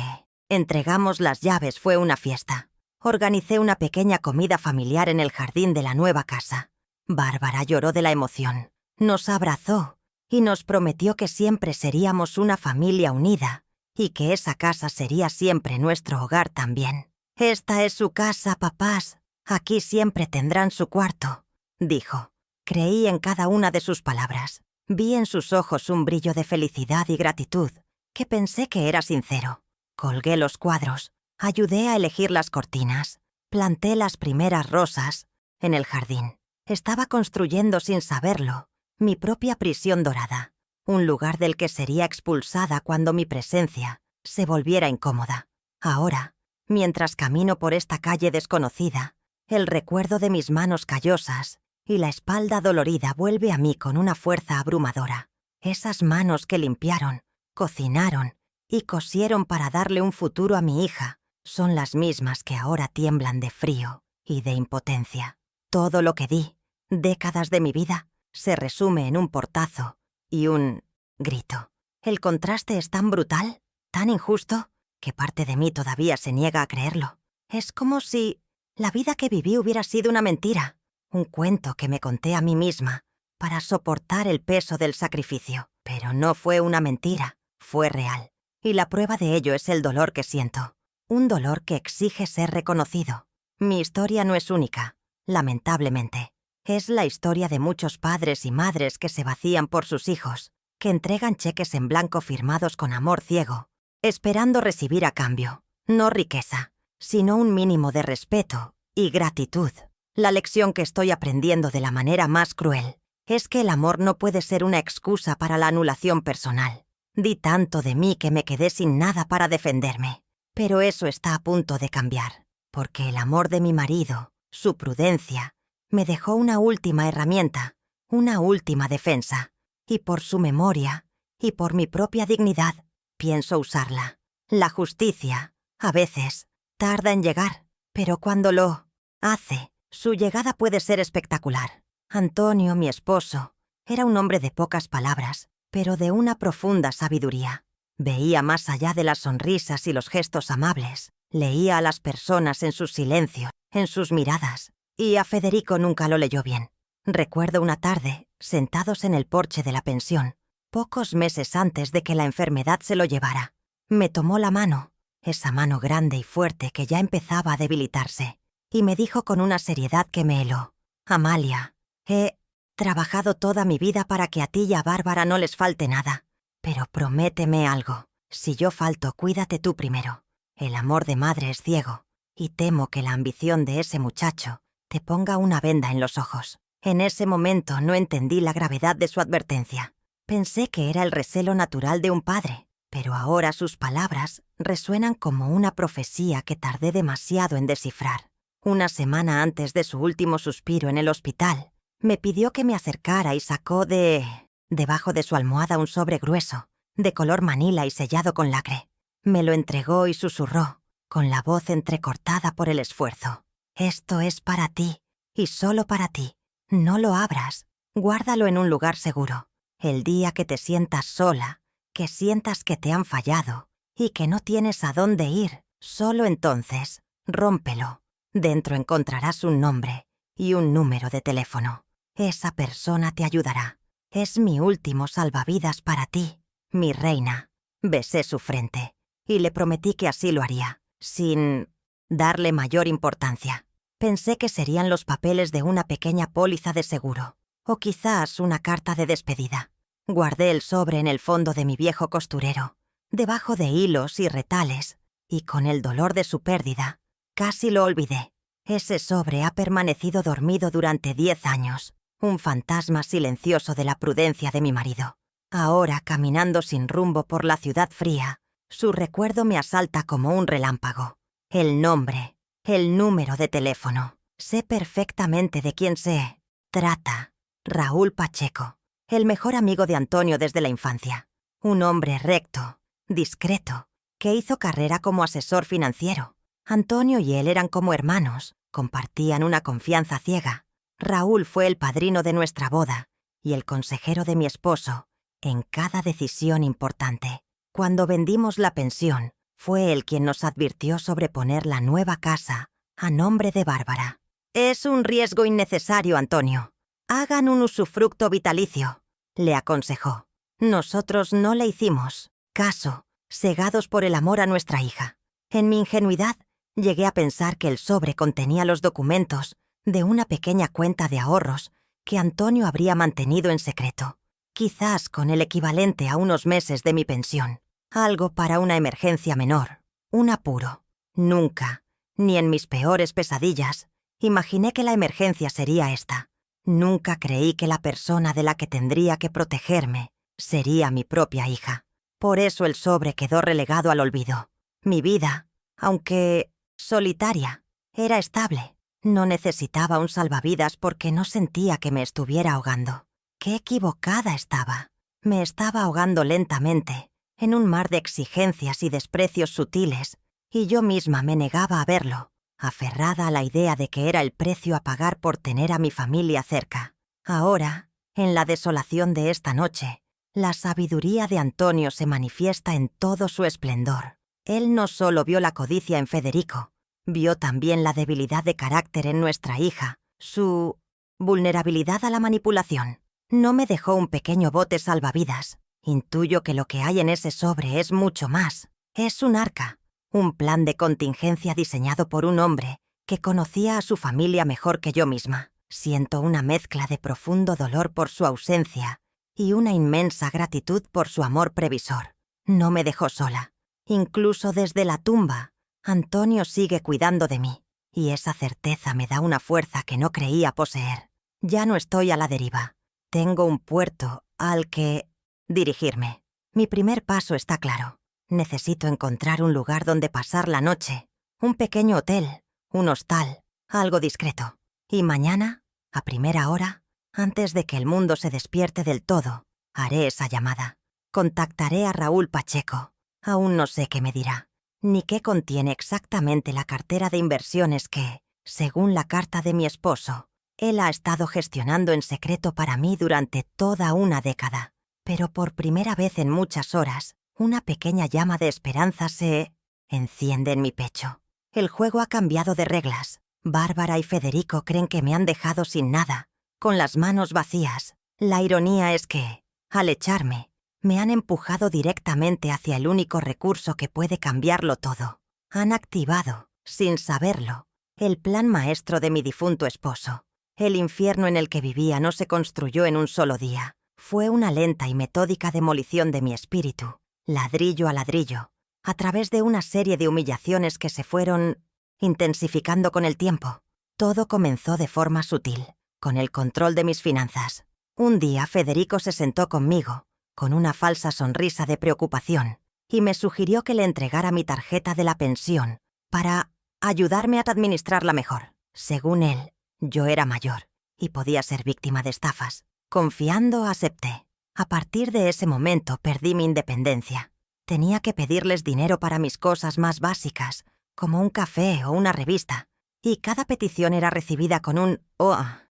entregamos las llaves fue una fiesta. Organicé una pequeña comida familiar en el jardín de la nueva casa. Bárbara lloró de la emoción. Nos abrazó y nos prometió que siempre seríamos una familia unida y que esa casa sería siempre nuestro hogar también. «Esta es su casa, papás. Aquí siempre tendrán su cuarto», dijo. Creí en cada una de sus palabras. Vi en sus ojos un brillo de felicidad y gratitud que pensé que era sincero. Colgué los cuadros, ayudé a elegir las cortinas, planté las primeras rosas en el jardín. Estaba construyendo sin saberlo mi propia prisión dorada, un lugar del que sería expulsada cuando mi presencia se volviera incómoda. Ahora, mientras camino por esta calle desconocida, el recuerdo de mis manos callosas y la espalda dolorida vuelve a mí con una fuerza abrumadora. Esas manos que limpiaron, cocinaron y cosieron para darle un futuro a mi hija son las mismas que ahora tiemblan de frío y de impotencia. Todo lo que di, décadas de mi vida, se resume en un portazo y un grito. El contraste es tan brutal, tan injusto, que parte de mí todavía se niega a creerlo. Es como si la vida que viví hubiera sido una mentira, un cuento que me conté a mí misma para soportar el peso del sacrificio. Pero no fue una mentira, fue real. Y la prueba de ello es el dolor que siento. Un dolor que exige ser reconocido. Mi historia no es única, lamentablemente. Es la historia de muchos padres y madres que se vacían por sus hijos, que entregan cheques en blanco firmados con amor ciego, esperando recibir a cambio, no riqueza, sino un mínimo de respeto y gratitud. La lección que estoy aprendiendo de la manera más cruel es que el amor no puede ser una excusa para la anulación personal. Di tanto de mí que me quedé sin nada para defenderme, pero eso está a punto de cambiar, porque el amor de mi marido, su prudencia, me dejó una última herramienta, una última defensa, y por su memoria y por mi propia dignidad pienso usarla. La justicia, a veces, tarda en llegar, pero cuando lo hace, su llegada puede ser espectacular. Antonio, mi esposo, era un hombre de pocas palabras, pero de una profunda sabiduría. Veía más allá de las sonrisas y los gestos amables, leía a las personas en sus silencios, en sus miradas, y a Federico nunca lo leyó bien. Recuerdo una tarde, sentados en el porche de la pensión, pocos meses antes de que la enfermedad se lo llevara. Me tomó la mano, esa mano grande y fuerte que ya empezaba a debilitarse, y me dijo con una seriedad que me heló: «Amalia, he trabajado toda mi vida para que a ti y a Bárbara no les falte nada, pero prométeme algo. Si yo falto, cuídate tú primero. El amor de madre es ciego, y temo que la ambición de ese muchacho te ponga una venda en los ojos». En ese momento no entendí la gravedad de su advertencia. Pensé que era el recelo natural de un padre, pero ahora sus palabras resuenan como una profecía que tardé demasiado en descifrar. Una semana antes de su último suspiro en el hospital, me pidió que me acercara y sacó debajo de su almohada un sobre grueso, de color manila y sellado con lacre. Me lo entregó y susurró, con la voz entrecortada por el esfuerzo: «Esto es para ti, y solo para ti. No lo abras, guárdalo en un lugar seguro. El día que te sientas sola, que sientas que te han fallado y que no tienes a dónde ir, solo entonces, rómpelo. Dentro encontrarás un nombre y un número de teléfono. Esa persona te ayudará. Es mi último salvavidas para ti, mi reina». Besé su frente y le prometí que así lo haría, sin darle mayor importancia. Pensé que serían los papeles de una pequeña póliza de seguro, o quizás una carta de despedida. Guardé el sobre en el fondo de mi viejo costurero, debajo de hilos y retales, y con el dolor de su pérdida, casi lo olvidé. Ese sobre ha permanecido dormido durante 10 años, un fantasma silencioso de la prudencia de mi marido. Ahora, caminando sin rumbo por la ciudad fría, su recuerdo me asalta como un relámpago. El nombre, el número de teléfono. Sé perfectamente de quién se trata. Raúl Pacheco. el mejor amigo de Antonio desde la infancia. Un hombre recto, discreto, que hizo carrera como asesor financiero. Antonio y él eran como hermanos, compartían una confianza ciega. Raúl fue el padrino de nuestra boda y el consejero de mi esposo en cada decisión importante. Cuando vendimos la pensión, fue él quien nos advirtió sobre poner la nueva casa a nombre de Bárbara. «Es un riesgo innecesario, Antonio. Hagan un usufructo vitalicio», le aconsejó. Nosotros no le hicimos caso, cegados por el amor a nuestra hija. En mi ingenuidad, llegué a pensar que el sobre contenía los documentos de una pequeña cuenta de ahorros que Antonio habría mantenido en secreto, quizás con el equivalente a unos meses de mi pensión. Algo para una emergencia menor, un apuro. Nunca, ni en mis peores pesadillas, imaginé que la emergencia sería esta. Nunca creí que la persona de la que tendría que protegerme sería mi propia hija. Por eso el sobre quedó relegado al olvido. Mi vida, aunque solitaria, era estable. No necesitaba un salvavidas porque no sentía que me estuviera ahogando. ¡Qué equivocada estaba! Me estaba ahogando lentamente, en un mar de exigencias y desprecios sutiles, y yo misma me negaba a verlo, aferrada a la idea de que era el precio a pagar por tener a mi familia cerca. Ahora, en la desolación de esta noche, la sabiduría de Antonio se manifiesta en todo su esplendor. Él no solo vio la codicia en Federico, vio también la debilidad de carácter en nuestra hija, su vulnerabilidad a la manipulación. No me dejó un pequeño bote salvavidas. Intuyo que lo que hay en ese sobre es mucho más. Es un arca, un plan de contingencia diseñado por un hombre que conocía a su familia mejor que yo misma. Siento una mezcla de profundo dolor por su ausencia y una inmensa gratitud por su amor previsor. No me dejó sola. Incluso desde la tumba, Antonio sigue cuidando de mí, y esa certeza me da una fuerza que no creía poseer. Ya no estoy a la deriva. Tengo un puerto al que dirigirme. Mi primer paso está claro. Necesito encontrar un lugar donde pasar la noche, un pequeño hotel, un hostal, algo discreto. Y mañana, a primera hora, antes de que el mundo se despierte del todo, haré esa llamada. Contactaré a Raúl Pacheco. Aún no sé qué me dirá, ni qué contiene exactamente la cartera de inversiones que, según la carta de mi esposo, él ha estado gestionando en secreto para mí durante toda una década. Pero por primera vez en muchas horas, una pequeña llama de esperanza se enciende en mi pecho. El juego ha cambiado de reglas. Bárbara y Federico creen que me han dejado sin nada, con las manos vacías. La ironía es que, al echarme, me han empujado directamente hacia el único recurso que puede cambiarlo todo. Han activado, sin saberlo, el plan maestro de mi difunto esposo. El infierno en el que vivía no se construyó en un solo día. Fue una lenta y metódica demolición de mi espíritu, ladrillo a ladrillo, a través de una serie de humillaciones que se fueron intensificando con el tiempo. Todo comenzó de forma sutil, con el control de mis finanzas. Un día Federico se sentó conmigo, con una falsa sonrisa de preocupación, y me sugirió que le entregara mi tarjeta de la pensión para ayudarme a administrarla mejor. Según él, yo era mayor y podía ser víctima de estafas. Confiando, acepté. A partir de ese momento perdí mi independencia. Tenía que pedirles dinero para mis cosas más básicas, como un café o una revista, y cada petición era recibida con un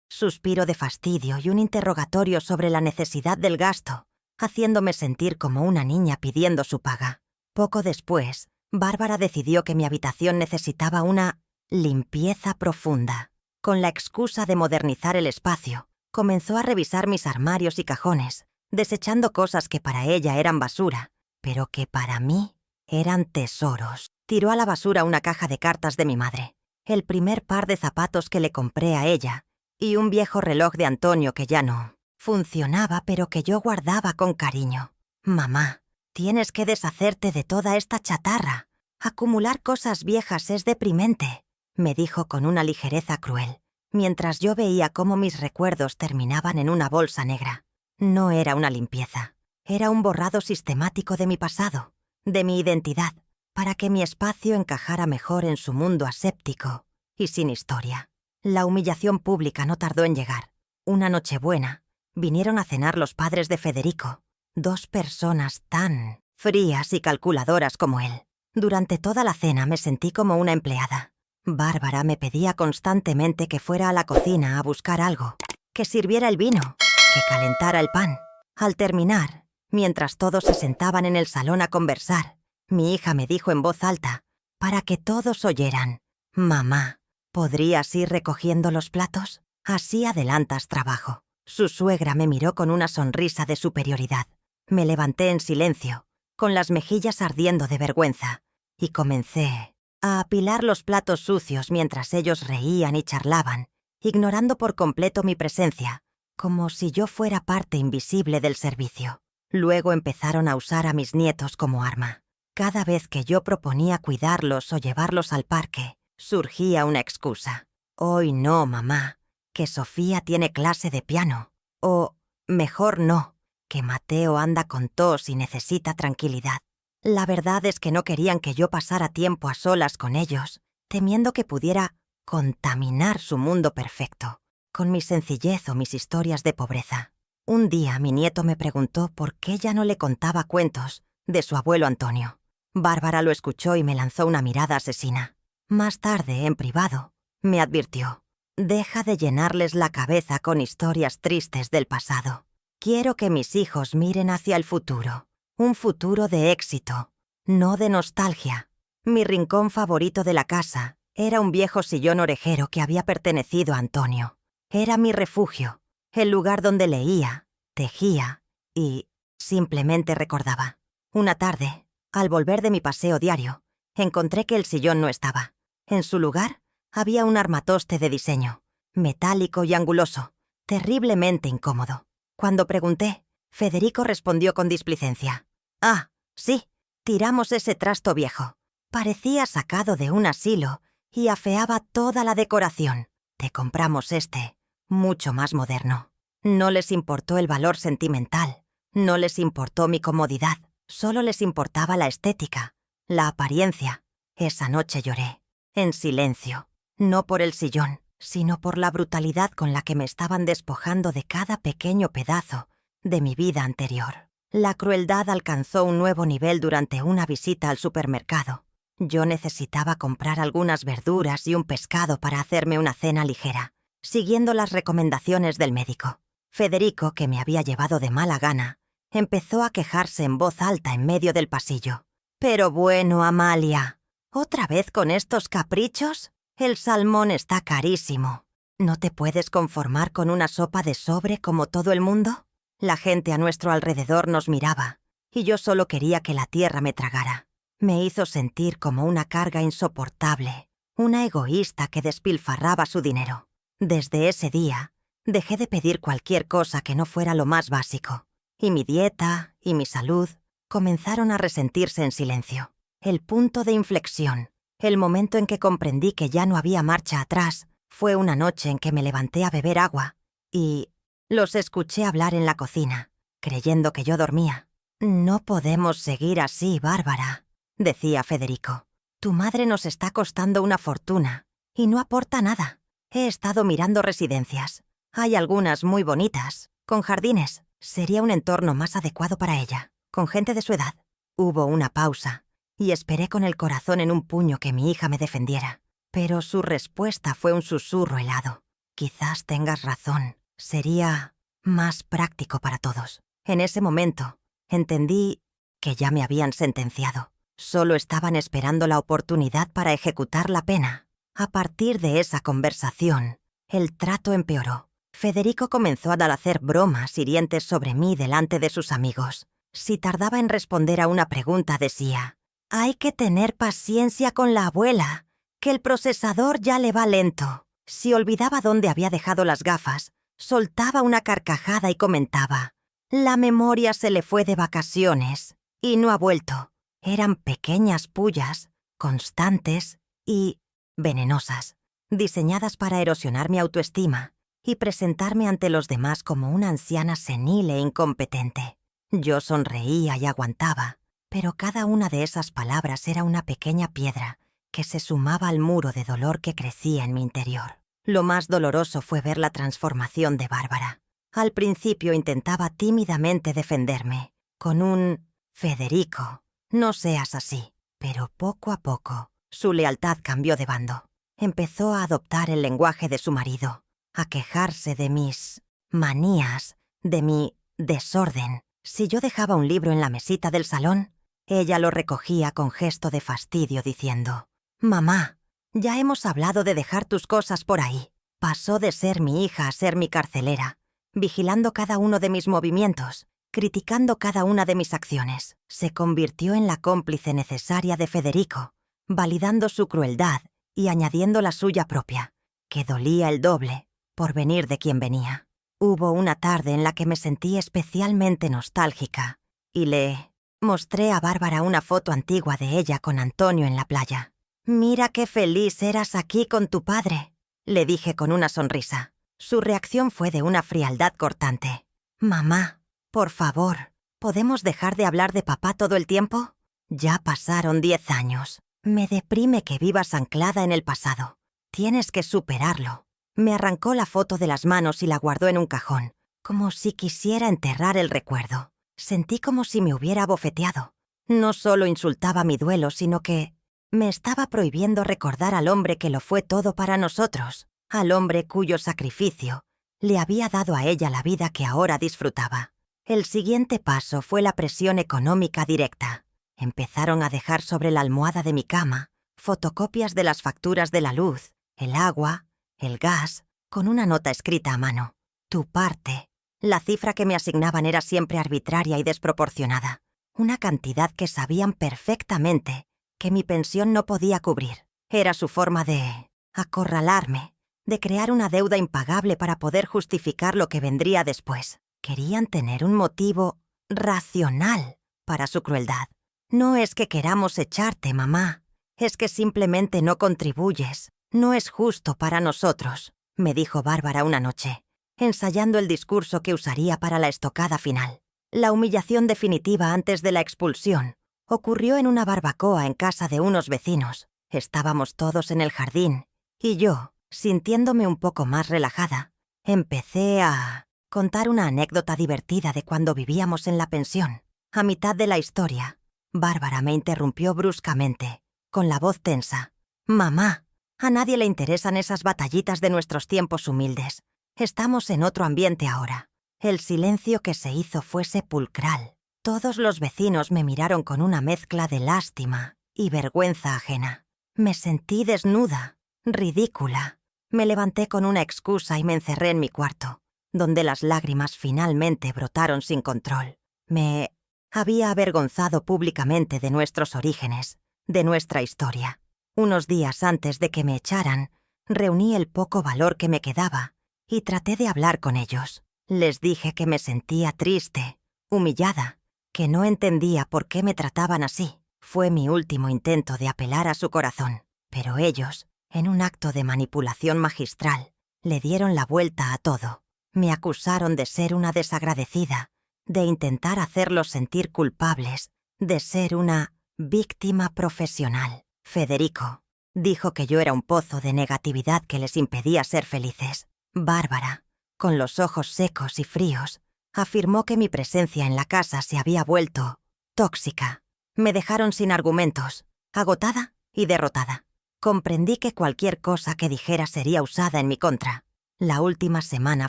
suspiro de fastidio y un interrogatorio sobre la necesidad del gasto, haciéndome sentir como una niña pidiendo su paga. Poco después, Bárbara decidió que mi habitación necesitaba una limpieza profunda. Con la excusa de modernizar el espacio, comenzó a revisar mis armarios y cajones, desechando cosas que para ella eran basura, pero que para mí eran tesoros. Tiró a la basura una caja de cartas de mi madre, el primer par de zapatos que le compré a ella, y un viejo reloj de Antonio que ya no funcionaba, pero que yo guardaba con cariño. «Mamá, tienes que deshacerte de toda esta chatarra. Acumular cosas viejas es deprimente», me dijo con una ligereza cruel, mientras yo veía cómo mis recuerdos terminaban en una bolsa negra. No era una limpieza, era un borrado sistemático de mi pasado, de mi identidad, para que mi espacio encajara mejor en su mundo aséptico y sin historia. La humillación pública no tardó en llegar. Una Nochebuena, Vinieron a cenar los padres de Federico, 2 personas tan frías y calculadoras como él. Durante toda la cena me sentí como una empleada. Bárbara me pedía constantemente que fuera a la cocina a buscar algo, que sirviera el vino, que calentara el pan. Al terminar, mientras todos se sentaban en el salón a conversar, mi hija me dijo en voz alta, para que todos oyeran: «Mamá, ¿podrías ir recogiendo los platos? Así adelantas trabajo». Su suegra me miró con una sonrisa de superioridad. Me levanté en silencio, con las mejillas ardiendo de vergüenza, y comencé a apilar los platos sucios mientras ellos reían y charlaban, ignorando por completo mi presencia, como si yo fuera parte invisible del servicio. Luego empezaron a usar a mis nietos como arma. Cada vez que yo proponía cuidarlos o llevarlos al parque, surgía una excusa. «Hoy no, mamá, que Sofía tiene clase de piano». O, mejor no, que Mateo anda con tos y necesita tranquilidad. La verdad es que no querían que yo pasara tiempo a solas con ellos, temiendo que pudiera contaminar su mundo perfecto, con mi sencillez o mis historias de pobreza. Un día mi nieto me preguntó por qué ya no le contaba cuentos de su abuelo Antonio. Bárbara lo escuchó y me lanzó una mirada asesina. Más tarde, en privado, me advirtió: «Deja de llenarles la cabeza con historias tristes del pasado. Quiero que mis hijos miren hacia el futuro, un futuro de éxito, no de nostalgia». Mi rincón favorito de la casa era un viejo sillón orejero que había pertenecido a Antonio. Era mi refugio, el lugar donde leía, tejía y simplemente recordaba. Una tarde, al volver de mi paseo diario, encontré que el sillón no estaba. En su lugar, había un armatoste de diseño, metálico y anguloso, terriblemente incómodo. Cuando pregunté, Federico respondió con displicencia: «Ah, sí, tiramos ese trasto viejo. Parecía sacado de un asilo y afeaba toda la decoración. Te compramos este, mucho más moderno». No les importó el valor sentimental, no les importó mi comodidad, solo les importaba la estética, la apariencia. Esa noche lloré, en silencio. No por el sillón, sino por la brutalidad con la que me estaban despojando de cada pequeño pedazo de mi vida anterior. La crueldad alcanzó un nuevo nivel durante una visita al supermercado. Yo necesitaba comprar algunas verduras y un pescado para hacerme una cena ligera, siguiendo las recomendaciones del médico. Federico, que me había llevado de mala gana, empezó a quejarse en voz alta en medio del pasillo. «Pero bueno, Amalia, ¿otra vez con estos caprichos? El salmón está carísimo. ¿No te puedes conformar con una sopa de sobre como todo el mundo?». La gente a nuestro alrededor nos miraba, y yo solo quería que la tierra me tragara. Me hizo sentir como una carga insoportable, una egoísta que despilfarraba su dinero. Desde ese día, dejé de pedir cualquier cosa que no fuera lo más básico, y mi dieta y mi salud comenzaron a resentirse en silencio. El punto de inflexión, el momento en que comprendí que ya no había marcha atrás, fue una noche en que me levanté a beber agua y los escuché hablar en la cocina, creyendo que yo dormía. «No podemos seguir así, Bárbara», decía Federico. «Tu madre nos está costando una fortuna y no aporta nada. He estado mirando residencias. Hay algunas muy bonitas, con jardines. Sería un entorno más adecuado para ella, con gente de su edad». Hubo una pausa y esperé con el corazón en un puño que mi hija me defendiera. Pero su respuesta fue un susurro helado. «Quizás tengas razón. Sería más práctico para todos». En ese momento, entendí que ya me habían sentenciado. Solo estaban esperando la oportunidad para ejecutar la pena. A partir de esa conversación, el trato empeoró. Federico comenzó a hacer bromas hirientes sobre mí delante de sus amigos. Si tardaba en responder a una pregunta, decía: «Hay que tener paciencia con la abuela, que el procesador ya le va lento». Si olvidaba dónde había dejado las gafas, soltaba una carcajada y comentaba: «La memoria se le fue de vacaciones y no ha vuelto». Eran pequeñas pullas, constantes y venenosas, diseñadas para erosionar mi autoestima y presentarme ante los demás como una anciana senil e incompetente. Yo sonreía y aguantaba, pero cada una de esas palabras era una pequeña piedra que se sumaba al muro de dolor que crecía en mi interior. Lo más doloroso fue ver la transformación de Bárbara. Al principio intentaba tímidamente defenderme, con un «Federico, no seas así». Pero poco a poco, su lealtad cambió de bando. Empezó a adoptar el lenguaje de su marido, a quejarse de mis manías, de mi desorden. Si yo dejaba un libro en la mesita del salón, ella lo recogía con gesto de fastidio diciendo: «Mamá, ya hemos hablado de dejar tus cosas por ahí». Pasó de ser mi hija a ser mi carcelera, vigilando cada uno de mis movimientos, criticando cada una de mis acciones. Se convirtió en la cómplice necesaria de Federico, validando su crueldad y añadiendo la suya propia, que dolía el doble por venir de quien venía. Hubo una tarde en la que me sentí especialmente nostálgica y le mostré a Bárbara una foto antigua de ella con Antonio en la playa. «Mira qué feliz eras aquí con tu padre», le dije con una sonrisa. Su reacción fue de una frialdad cortante. «Mamá, por favor, ¿podemos dejar de hablar de papá todo el tiempo? Ya pasaron 10 años. Me deprime que vivas anclada en el pasado. Tienes que superarlo». Me arrancó la foto de las manos y la guardó en un cajón, como si quisiera enterrar el recuerdo. Sentí como si me hubiera abofeteado. No solo insultaba mi duelo, sino que me estaba prohibiendo recordar al hombre que lo fue todo para nosotros, al hombre cuyo sacrificio le había dado a ella la vida que ahora disfrutaba. El siguiente paso fue la presión económica directa. Empezaron a dejar sobre la almohada de mi cama fotocopias de las facturas de la luz, el agua, el gas, con una nota escrita a mano: «Tu parte». La cifra que me asignaban era siempre arbitraria y desproporcionada, una cantidad que sabían perfectamente que mi pensión no podía cubrir. Era su forma de acorralarme, de crear una deuda impagable para poder justificar lo que vendría después. Querían tener un motivo racional para su crueldad. «No es que queramos echarte, mamá, es que simplemente no contribuyes. No es justo para nosotros», me dijo Bárbara una noche, ensayando el discurso que usaría para la estocada final. La humillación definitiva antes de la expulsión ocurrió en una barbacoa en casa de unos vecinos. Estábamos todos en el jardín y yo, sintiéndome un poco más relajada, empecé a contar una anécdota divertida de cuando vivíamos en la pensión. A mitad de la historia, Bárbara me interrumpió bruscamente, con la voz tensa: «Mamá, a nadie le interesan esas batallitas de nuestros tiempos humildes. Estamos en otro ambiente ahora». El silencio que se hizo fue sepulcral. Todos los vecinos me miraron con una mezcla de lástima y vergüenza ajena. Me sentí desnuda, ridícula. Me levanté con una excusa y me encerré en mi cuarto, donde las lágrimas finalmente brotaron sin control. Me había avergonzado públicamente de nuestros orígenes, de nuestra historia. Unos días antes de que me echaran, reuní el poco valor que me quedaba y traté de hablar con ellos. Les dije que me sentía triste, humillada, que no entendía por qué me trataban así. Fue mi último intento de apelar a su corazón, pero ellos, en un acto de manipulación magistral, le dieron la vuelta a todo. Me acusaron de ser una desagradecida, de intentar hacerlos sentir culpables, de ser una víctima profesional. Federico dijo que yo era un pozo de negatividad que les impedía ser felices. Bárbara, con los ojos secos y fríos, afirmó que mi presencia en la casa se había vuelto tóxica. Me dejaron sin argumentos, agotada y derrotada. Comprendí que cualquier cosa que dijera sería usada en mi contra. La última semana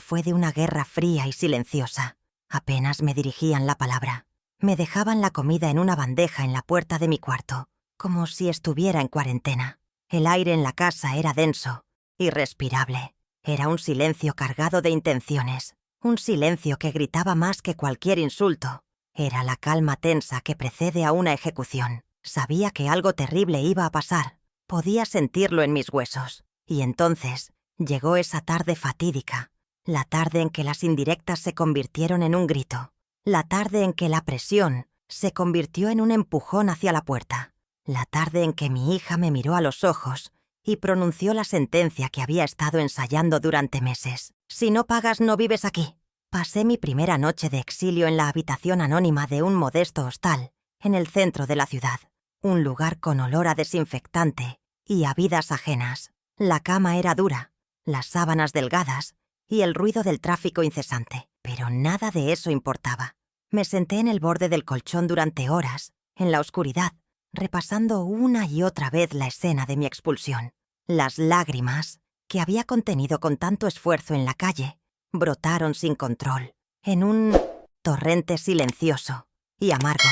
fue de una guerra fría y silenciosa. Apenas me dirigían la palabra. Me dejaban la comida en una bandeja en la puerta de mi cuarto, como si estuviera en cuarentena. El aire en la casa era denso, irrespirable. Era un silencio cargado de intenciones, un silencio que gritaba más que cualquier insulto. Era la calma tensa que precede a una ejecución. Sabía que algo terrible iba a pasar. Podía sentirlo en mis huesos. Y entonces llegó esa tarde fatídica, la tarde en que las indirectas se convirtieron en un grito, la tarde en que la presión se convirtió en un empujón hacia la puerta, la tarde en que mi hija me miró a los ojos y pronunció la sentencia que había estado ensayando durante meses. «Si no pagas, no vives aquí». Pasé mi primera noche de exilio en la habitación anónima de un modesto hostal en el centro de la ciudad, un lugar con olor a desinfectante y a vidas ajenas. La cama era dura, las sábanas delgadas y el ruido del tráfico incesante. Pero nada de eso importaba. Me senté en el borde del colchón durante horas, en la oscuridad, repasando una y otra vez la escena de mi expulsión. Las lágrimas, que había contenido con tanto esfuerzo en la calle, brotaron sin control, en un torrente silencioso y amargo.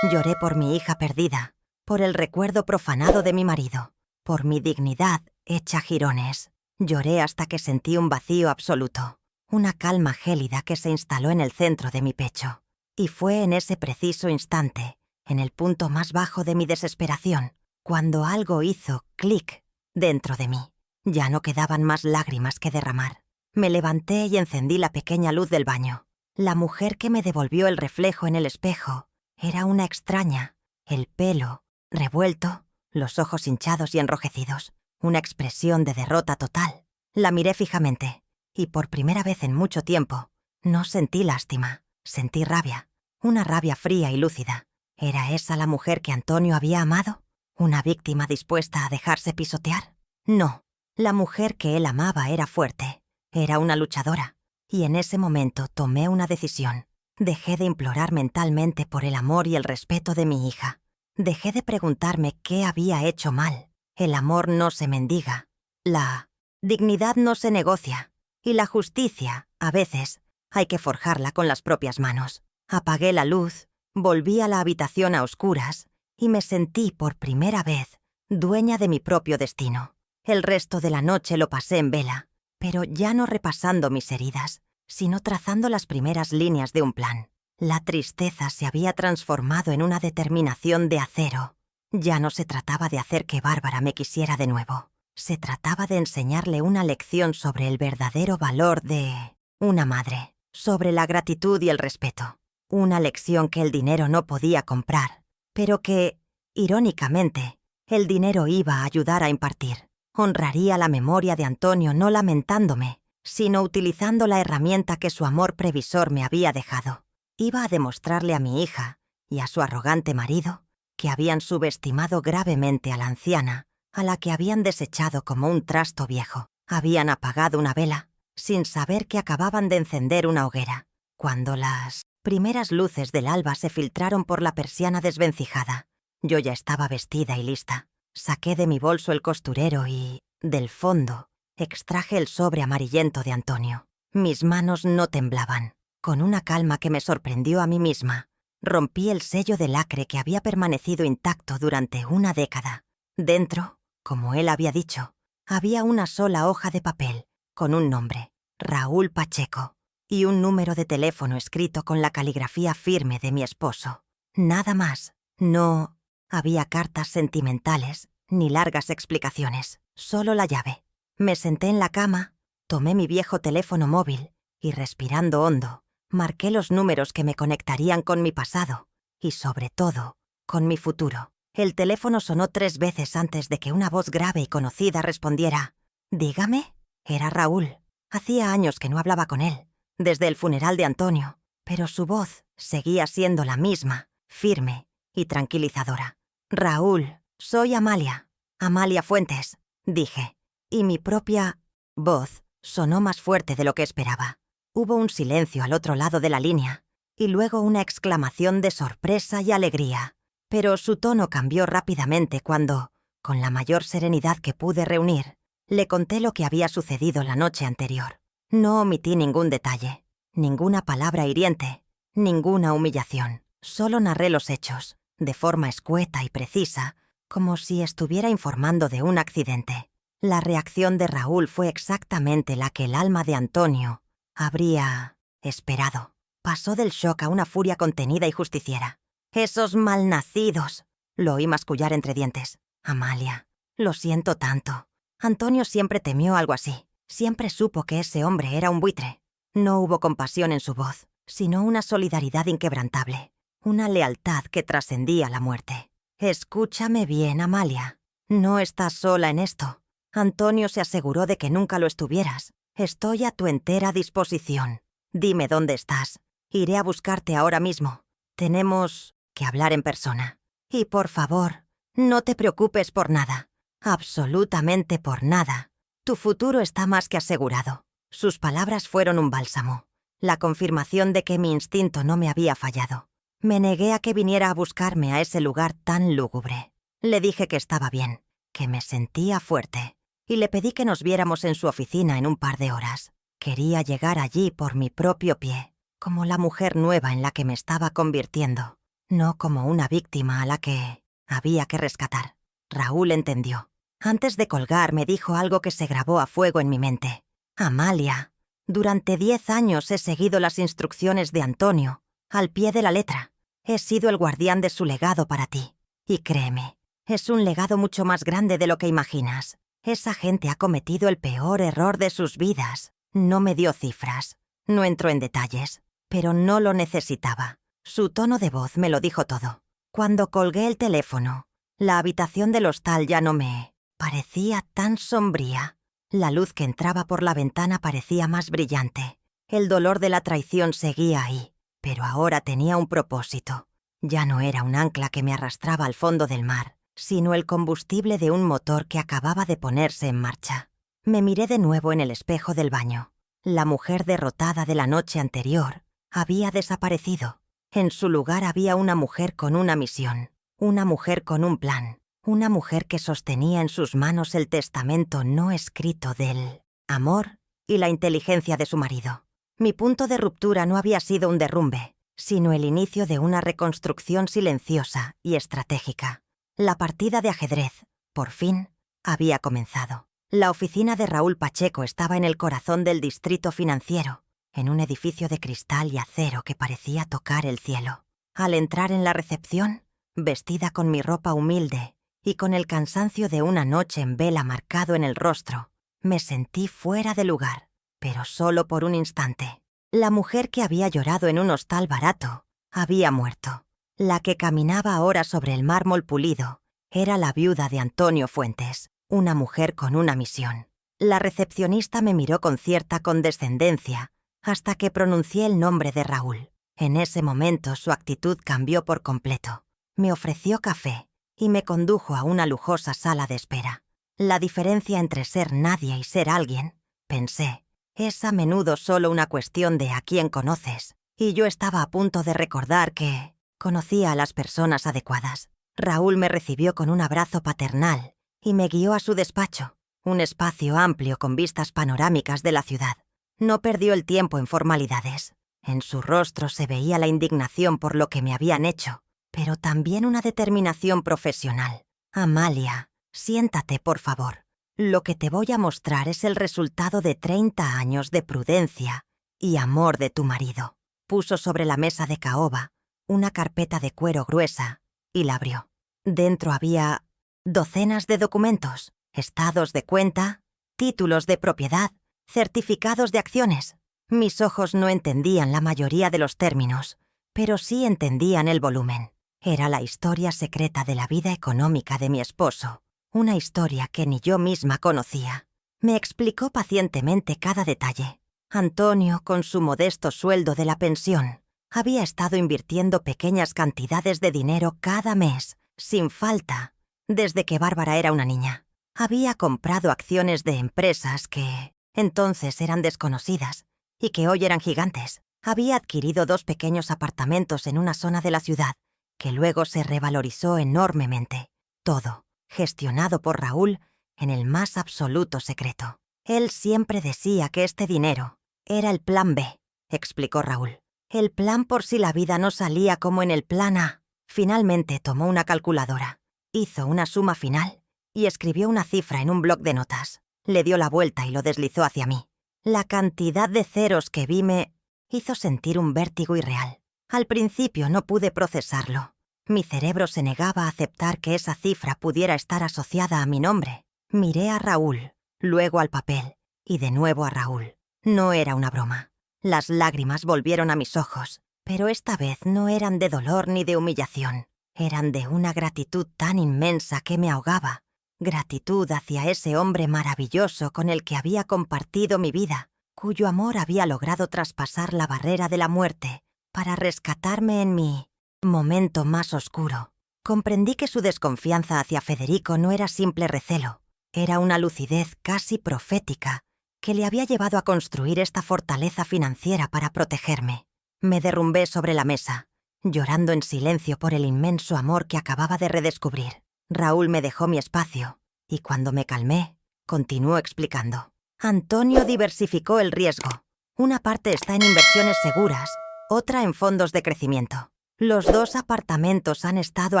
Lloré por mi hija perdida, por el recuerdo profanado de mi marido, por mi dignidad hecha jirones. Lloré hasta que sentí un vacío absoluto, una calma gélida que se instaló en el centro de mi pecho. Y fue en ese preciso instante, en el punto más bajo de mi desesperación, cuando algo hizo clic dentro de mí. Ya no quedaban más lágrimas que derramar. Me levanté y encendí la pequeña luz del baño. La mujer que me devolvió el reflejo en el espejo era una extraña, el pelo revuelto, los ojos hinchados y enrojecidos, una expresión de derrota total. La miré fijamente, y por primera vez en mucho tiempo, no sentí lástima, sentí rabia, una rabia fría y lúcida. ¿Era esa la mujer que Antonio había amado? ¿Una víctima dispuesta a dejarse pisotear? No, la mujer que él amaba era fuerte, era una luchadora, y en ese momento tomé una decisión. Dejé de implorar mentalmente por el amor y el respeto de mi hija. Dejé de preguntarme qué había hecho mal. El amor no se mendiga, la dignidad no se negocia, y la justicia, a veces, hay que forjarla con las propias manos. Apagué la luz, volví a la habitación a oscuras y me sentí por primera vez dueña de mi propio destino. El resto de la noche lo pasé en vela, pero ya no repasando mis heridas, sino trazando las primeras líneas de un plan. La tristeza se había transformado en una determinación de acero. Ya no se trataba de hacer que Bárbara me quisiera de nuevo. Se trataba de enseñarle una lección sobre el verdadero valor de una madre, sobre la gratitud y el respeto. Una lección que el dinero no podía comprar, pero que, irónicamente, el dinero iba a ayudar a impartir. Honraría la memoria de Antonio no lamentándome, sino utilizando la herramienta que su amor previsor me había dejado. Iba a demostrarle a mi hija y a su arrogante marido que habían subestimado gravemente a la anciana, a la que habían desechado como un trasto viejo. Habían apagado una vela, sin saber que acababan de encender una hoguera, cuando las primeras luces del alba se filtraron por la persiana desvencijada. Yo ya estaba vestida y lista. Saqué de mi bolso el costurero y, del fondo, extraje el sobre amarillento de Antonio. Mis manos no temblaban. Con una calma que me sorprendió a mí misma, rompí el sello de lacre que había permanecido intacto durante una década. Dentro, como él había dicho, había una sola hoja de papel, con un nombre, Raúl Pacheco, y un número de teléfono escrito con la caligrafía firme de mi esposo. Nada más. No había cartas sentimentales ni largas explicaciones, solo la llave. Me senté en la cama, tomé mi viejo teléfono móvil y, respirando hondo, marqué los números que me conectarían con mi pasado y, sobre todo, con mi futuro. El teléfono sonó 3 veces antes de que una voz grave y conocida respondiera. «Dígame». Era Raúl. Hacía años que no hablaba con él, desde el funeral de Antonio, pero su voz seguía siendo la misma, firme y tranquilizadora. «Raúl, soy Amalia. Amalia Fuentes», dije, y mi propia voz sonó más fuerte de lo que esperaba. Hubo un silencio al otro lado de la línea, y luego una exclamación de sorpresa y alegría. Pero su tono cambió rápidamente cuando, con la mayor serenidad que pude reunir, le conté lo que había sucedido la noche anterior. No omití ningún detalle, ninguna palabra hiriente, ninguna humillación. Solo narré los hechos, de forma escueta y precisa, como si estuviera informando de un accidente. La reacción de Raúl fue exactamente la que el alma de Antonio habría esperado. Pasó del shock a una furia contenida y justiciera. «Esos malnacidos», lo oí mascullar entre dientes. «Amalia, lo siento tanto». Antonio siempre temió algo así. Siempre supo que ese hombre era un buitre. No hubo compasión en su voz, sino una solidaridad inquebrantable, una lealtad que trascendía la muerte. «Escúchame bien, Amalia. No estás sola en esto. Antonio se aseguró de que nunca lo estuvieras. Estoy a tu entera disposición. Dime dónde estás. Iré a buscarte ahora mismo. Tenemos que hablar en persona. Y por favor, no te preocupes por nada. Absolutamente por nada. Tu futuro está más que asegurado». Sus palabras fueron un bálsamo. la confirmación de que mi instinto no me había fallado. Me negué a que viniera a buscarme a ese lugar tan lúgubre. Le dije que estaba bien, que me sentía fuerte, y le pedí que nos viéramos en su oficina en un par de horas. Quería llegar allí por mi propio pie, como la mujer nueva en la que me estaba convirtiendo, no como una víctima a la que había que rescatar. Raúl entendió. Antes de colgar me dijo algo que se grabó a fuego en mi mente. Amalia, durante 10 años he seguido las instrucciones de Antonio, al pie de la letra. He sido el guardián de su legado para ti. Y créeme, es un legado mucho más grande de lo que imaginas. Esa gente ha cometido el peor error de sus vidas. No me dio cifras, no entró en detalles, pero no lo necesitaba. Su tono de voz me lo dijo todo. Cuando colgué el teléfono, la habitación del hostal ya no me parecía tan sombría. La luz que entraba por la ventana parecía más brillante. El dolor de la traición seguía ahí, pero ahora tenía un propósito. Ya no era un ancla que me arrastraba al fondo del mar, sino el combustible de un motor que acababa de ponerse en marcha. Me miré de nuevo en el espejo del baño. La mujer derrotada de la noche anterior había desaparecido. En su lugar había una mujer con una misión, una mujer con un plan, una mujer que sostenía en sus manos el testamento no escrito del amor y la inteligencia de su marido. Mi punto de ruptura no había sido un derrumbe, sino el inicio de una reconstrucción silenciosa y estratégica. La partida de ajedrez, por fin, había comenzado. La oficina de Raúl Pacheco estaba en el corazón del distrito financiero, en un edificio de cristal y acero que parecía tocar el cielo. Al entrar en la recepción, vestida con mi ropa humilde y con el cansancio de una noche en vela marcado en el rostro, me sentí fuera de lugar, pero solo por un instante. La mujer que había llorado en un hostal barato había muerto. La que caminaba ahora sobre el mármol pulido era la viuda de Antonio Fuentes, una mujer con una misión. La recepcionista me miró con cierta condescendencia hasta que pronuncié el nombre de Raúl. En ese momento su actitud cambió por completo. Me ofreció café y me condujo a una lujosa sala de espera. La diferencia entre ser nadie y ser alguien, pensé, es a menudo solo una cuestión de a quién conoces, y yo estaba a punto de recordar que conocía a las personas adecuadas. Raúl me recibió con un abrazo paternal y me guió a su despacho, un espacio amplio con vistas panorámicas de la ciudad. No perdió el tiempo en formalidades. En su rostro se veía la indignación por lo que me habían hecho, pero también una determinación profesional. Amalia, siéntate, por favor. Lo que te voy a mostrar es el resultado de 30 años de prudencia y amor de tu marido. Puso sobre la mesa de caoba una carpeta de cuero gruesa y la abrió. Dentro había docenas de documentos, estados de cuenta, títulos de propiedad, certificados de acciones. Mis ojos no entendían la mayoría de los términos, pero sí entendían el volumen. Era la historia secreta de la vida económica de mi esposo, una historia que ni yo misma conocía. Me explicó pacientemente cada detalle. Antonio, con su modesto sueldo de la pensión, había estado invirtiendo pequeñas cantidades de dinero cada mes, sin falta, desde que Bárbara era una niña. Había comprado acciones de empresas que entonces eran desconocidas y que hoy eran gigantes. Había adquirido 2 pequeños apartamentos en una zona de la ciudad que luego se revalorizó enormemente. Todo gestionado por Raúl en el más absoluto secreto. Él siempre decía que este dinero era el plan B, explicó Raúl. El plan por si la vida no salía como en el plan A. Finalmente tomó una calculadora, hizo una suma final y escribió una cifra en un bloc de notas. Le dio la vuelta y lo deslizó hacia mí. La cantidad de ceros que vi me hizo sentir un vértigo irreal. Al principio no pude procesarlo. Mi cerebro se negaba a aceptar que esa cifra pudiera estar asociada a mi nombre. Miré a Raúl, luego al papel y de nuevo a Raúl. No era una broma. Las lágrimas volvieron a mis ojos, pero esta vez no eran de dolor ni de humillación. Eran de una gratitud tan inmensa que me ahogaba. Gratitud hacia ese hombre maravilloso con el que había compartido mi vida, cuyo amor había logrado traspasar la barrera de la muerte para rescatarme en mi momento más oscuro. Comprendí que su desconfianza hacia Federico no era simple recelo, era una lucidez casi profética que le había llevado a construir esta fortaleza financiera para protegerme. Me derrumbé sobre la mesa, llorando en silencio por el inmenso amor que acababa de redescubrir. Raúl me dejó mi espacio, y cuando me calmé, continuó explicando. Antonio diversificó el riesgo. Una parte está en inversiones seguras, otra en fondos de crecimiento. Los 2 apartamentos han estado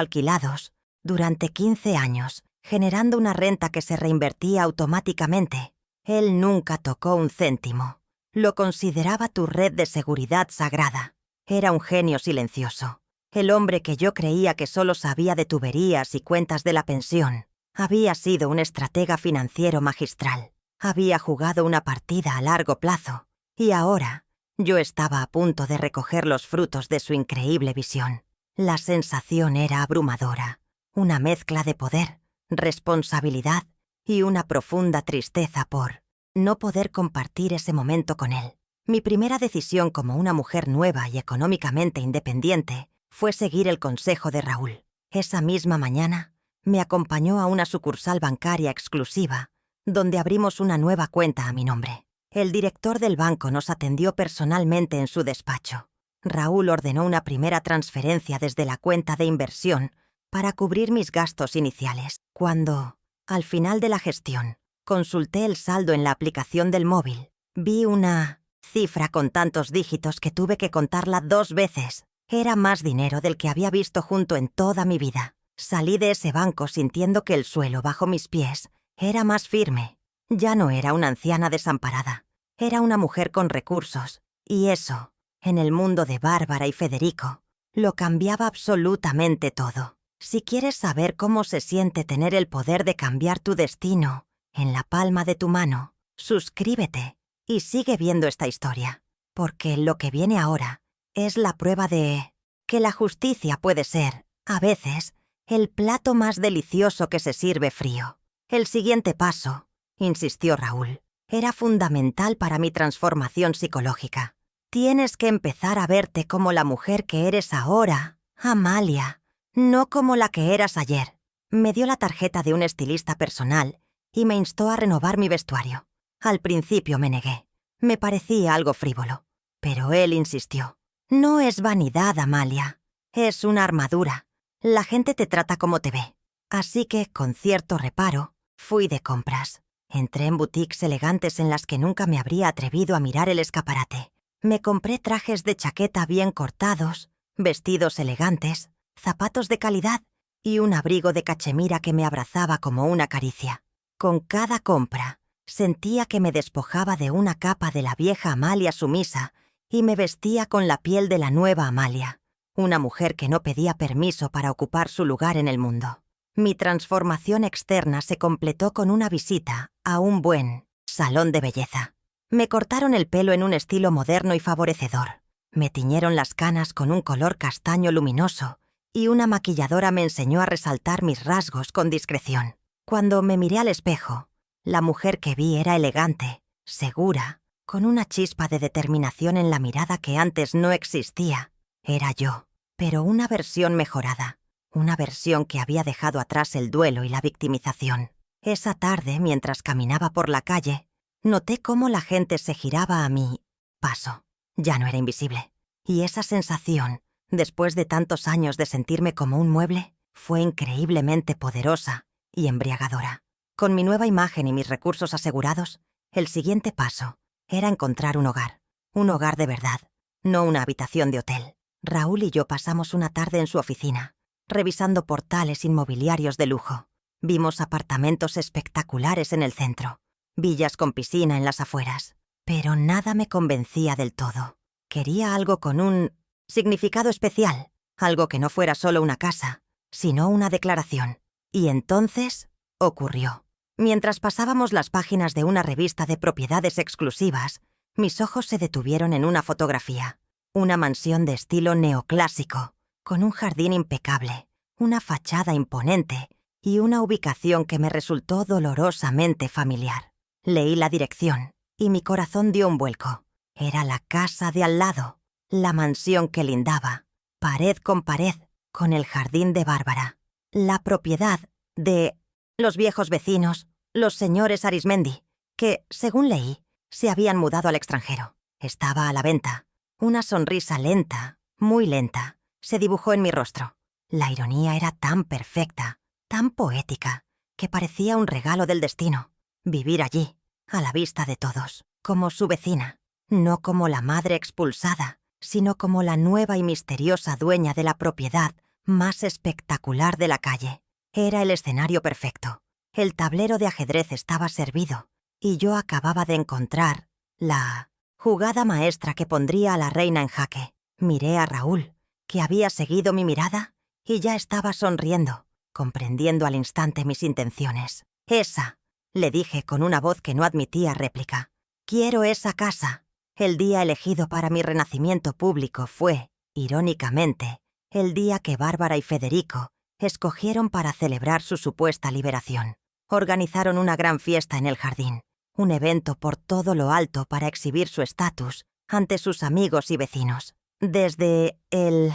alquilados durante 15 años, generando una renta que se reinvertía automáticamente. Él nunca tocó un céntimo. Lo consideraba tu red de seguridad sagrada. Era un genio silencioso. El hombre que yo creía que solo sabía de tuberías y cuentas de la pensión. Había sido un estratega financiero magistral. Había jugado una partida a largo plazo. Y ahora, yo estaba a punto de recoger los frutos de su increíble visión. La sensación era abrumadora. Una mezcla de poder, responsabilidad y una profunda tristeza por no poder compartir ese momento con él. Mi primera decisión como una mujer nueva y económicamente independiente fue seguir el consejo de Raúl. Esa misma mañana, me acompañó a una sucursal bancaria exclusiva, donde abrimos una nueva cuenta a mi nombre. El director del banco nos atendió personalmente en su despacho. Raúl ordenó una primera transferencia desde la cuenta de inversión para cubrir mis gastos iniciales. Cuando, al final de la gestión, consulté el saldo en la aplicación del móvil, vi una cifra con tantos dígitos que tuve que contarla 2 veces. Era más dinero del que había visto junto en toda mi vida. Salí de ese banco sintiendo que el suelo bajo mis pies era más firme. Ya no era una anciana desamparada. Era una mujer con recursos. Y eso, en el mundo de Bárbara y Federico, lo cambiaba absolutamente todo. Si quieres saber cómo se siente tener el poder de cambiar tu destino en la palma de tu mano, suscríbete y sigue viendo esta historia. Porque lo que viene ahora es la prueba de que la justicia puede ser, a veces, el plato más delicioso que se sirve frío. El siguiente paso, insistió Raúl, era fundamental para mi transformación psicológica. Tienes que empezar a verte como la mujer que eres ahora, Amalia, no como la que eras ayer. Me dio la tarjeta de un estilista personal y me instó a renovar mi vestuario. Al principio me negué. Me parecía algo frívolo. Pero él insistió. No es vanidad, Amalia. Es una armadura. La gente te trata como te ve. Así que, con cierto reparo, fui de compras. Entré en boutiques elegantes en las que nunca me habría atrevido a mirar el escaparate. Me compré trajes de chaqueta bien cortados, vestidos elegantes, zapatos de calidad y un abrigo de cachemira que me abrazaba como una caricia. Con cada compra, sentía que me despojaba de una capa de la vieja Amalia sumisa y me vestía con la piel de la nueva Amalia, una mujer que no pedía permiso para ocupar su lugar en el mundo. Mi transformación externa se completó con una visita a un buen salón de belleza. Me cortaron el pelo en un estilo moderno y favorecedor. Me tiñeron las canas con un color castaño luminoso y una maquilladora me enseñó a resaltar mis rasgos con discreción. Cuando me miré al espejo, la mujer que vi era elegante, segura, con una chispa de determinación en la mirada que antes no existía. Era yo, pero una versión mejorada, una versión que había dejado atrás el duelo y la victimización. Esa tarde, mientras caminaba por la calle, noté cómo la gente se giraba a mi paso. Ya no era invisible. Y esa sensación, después de tantos años de sentirme como un mueble, fue increíblemente poderosa y embriagadora. Con mi nueva imagen y mis recursos asegurados, el siguiente paso era encontrar un hogar de verdad, no una habitación de hotel. Raúl y yo pasamos una tarde en su oficina, revisando portales inmobiliarios de lujo. Vimos apartamentos espectaculares en el centro, villas con piscina en las afueras. Pero nada me convencía del todo. Quería algo con un significado especial, algo que no fuera solo una casa, sino una declaración. Y entonces ocurrió. Mientras pasábamos las páginas de una revista de propiedades exclusivas, mis ojos se detuvieron en una fotografía. Una mansión de estilo neoclásico, con un jardín impecable, una fachada imponente y una ubicación que me resultó dolorosamente familiar. Leí la dirección y mi corazón dio un vuelco. Era la casa de al lado, la mansión que lindaba, pared con pared, con el jardín de Bárbara. La propiedad de los viejos vecinos, los señores Arismendi, que, según leí, Se habían mudado al extranjero. Estaba a la venta. Una sonrisa lenta, muy lenta, se dibujó en mi rostro. La ironía era tan perfecta, tan poética, que parecía un regalo del destino. Vivir allí, a la vista de todos, como su vecina, no como la madre expulsada, sino como la nueva y misteriosa dueña de la propiedad más espectacular de la calle. Era el escenario perfecto. El tablero de ajedrez estaba servido, y yo acababa de encontrar la jugada maestra que pondría a la reina en jaque. Miré a Raúl, que había seguido mi mirada, y ya estaba sonriendo, comprendiendo al instante mis intenciones. «Esa», le dije con una voz que no admitía réplica. «Quiero esa casa». El día elegido para mi renacimiento público fue, irónicamente, el día que Bárbara y Federico escogieron para celebrar su supuesta liberación. Organizaron una gran fiesta en el jardín, un evento por todo lo alto para exhibir su estatus ante sus amigos y vecinos. Desde el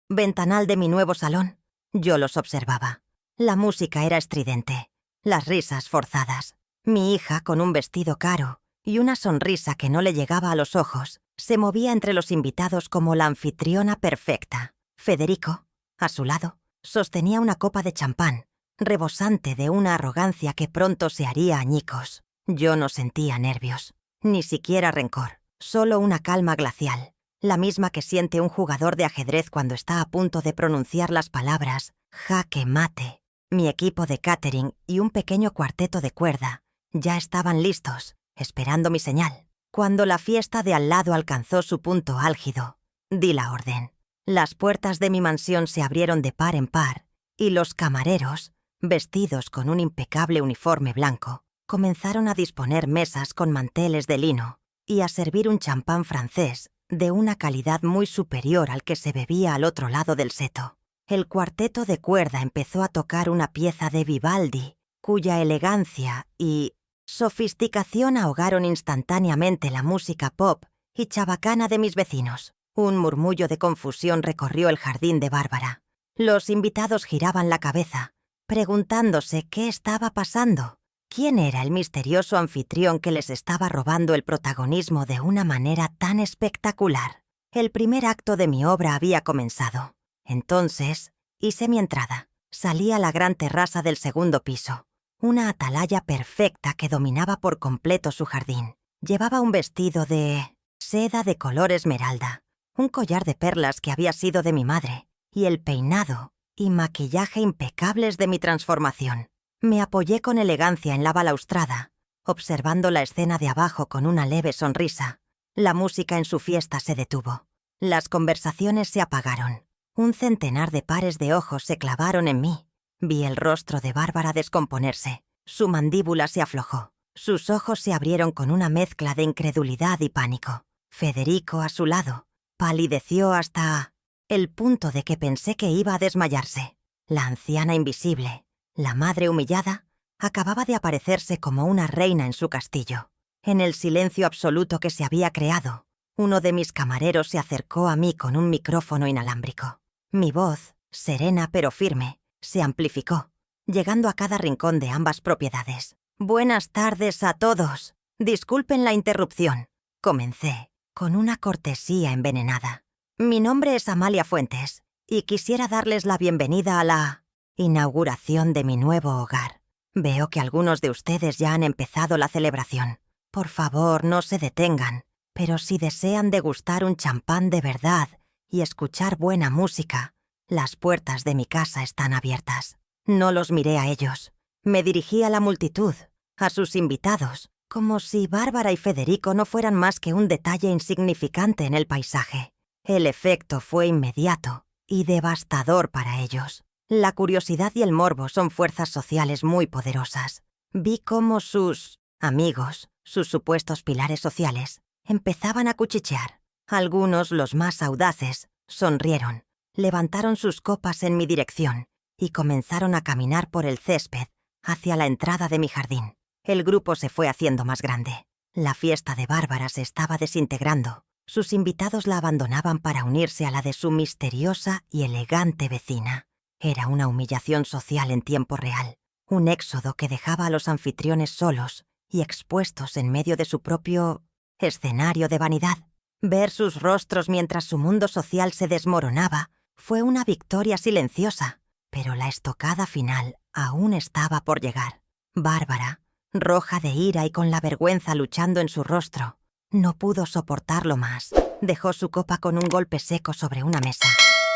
ventanal de mi nuevo salón, yo los observaba. La música era estridente, las risas forzadas. Mi hija, con un vestido caro y una sonrisa que no le llegaba a los ojos, se movía entre los invitados como la anfitriona perfecta. Federico, a su lado, sostenía una copa de champán, rebosante de una arrogancia que pronto se haría añicos. Yo no sentía nervios, ni siquiera rencor, solo una calma glacial, la misma que siente un jugador de ajedrez cuando está a punto de pronunciar las palabras «jaque mate». Mi equipo de catering y un pequeño cuarteto de cuerda ya estaban listos, esperando mi señal. Cuando la fiesta de al lado alcanzó su punto álgido, di la orden. Las puertas de mi mansión se abrieron de par en par y los camareros, vestidos con un impecable uniforme blanco, comenzaron a disponer mesas con manteles de lino y a servir un champán francés de una calidad muy superior al que se bebía al otro lado del seto. El cuarteto de cuerda empezó a tocar una pieza de Vivaldi, cuya elegancia y sofisticación ahogaron instantáneamente la música pop y chabacana de mis vecinos. Un murmullo de confusión recorrió el jardín de Bárbara. Los invitados giraban la cabeza, preguntándose qué estaba pasando. ¿Quién era el misterioso anfitrión que les estaba robando el protagonismo de una manera tan espectacular? El primer acto de mi obra había comenzado. Entonces, hice mi entrada. Salí a la gran terraza del segundo piso, una atalaya perfecta que dominaba por completo su jardín. Llevaba un vestido de seda de color esmeralda, un collar de perlas que había sido de mi madre, y el peinado y maquillaje impecables de mi transformación. Me apoyé con elegancia en la balaustrada, observando la escena de abajo con una leve sonrisa. La música en su fiesta se detuvo. Las conversaciones se apagaron. Un centenar de pares de ojos se clavaron en mí. Vi el rostro de Bárbara descomponerse. Su mandíbula se aflojó. Sus ojos se abrieron con una mezcla de incredulidad y pánico. Federico, a su lado, palideció hasta el punto de que pensé que iba a desmayarse. La anciana invisible, la madre humillada, acababa de aparecerse como una reina en su castillo. En el silencio absoluto que se había creado, uno de mis camareros se acercó a mí con un micrófono inalámbrico. Mi voz, serena pero firme, se amplificó, llegando a cada rincón de ambas propiedades. «Buenas tardes a todos. Disculpen la interrupción», comencé, con una cortesía envenenada. «Mi nombre es Amalia Fuentes, y quisiera darles la bienvenida a la inauguración de mi nuevo hogar. Veo que algunos de ustedes ya han empezado la celebración. Por favor, no se detengan, pero si desean degustar un champán de verdad y escuchar buena música, las puertas de mi casa están abiertas». No los miré a ellos. Me dirigí a la multitud, a sus invitados, como si Bárbara y Federico no fueran más que un detalle insignificante en el paisaje. El efecto fue inmediato y devastador para ellos. La curiosidad y el morbo son fuerzas sociales muy poderosas. Vi cómo sus amigos, sus supuestos pilares sociales, empezaban a cuchichear. Algunos, los más audaces, sonrieron, levantaron sus copas en mi dirección y comenzaron a caminar por el césped hacia la entrada de mi jardín. El grupo se fue haciendo más grande. La fiesta de Bárbara se estaba desintegrando. Sus invitados la abandonaban para unirse a la de su misteriosa y elegante vecina. Era una humillación social en tiempo real, un éxodo que dejaba a los anfitriones solos y expuestos en medio de su propio escenario de vanidad. Ver sus rostros mientras su mundo social se desmoronaba fue una victoria silenciosa, pero la estocada final aún estaba por llegar. Bárbara, roja de ira y con la vergüenza luchando en su rostro, no pudo soportarlo más. Dejó su copa con un golpe seco sobre una mesa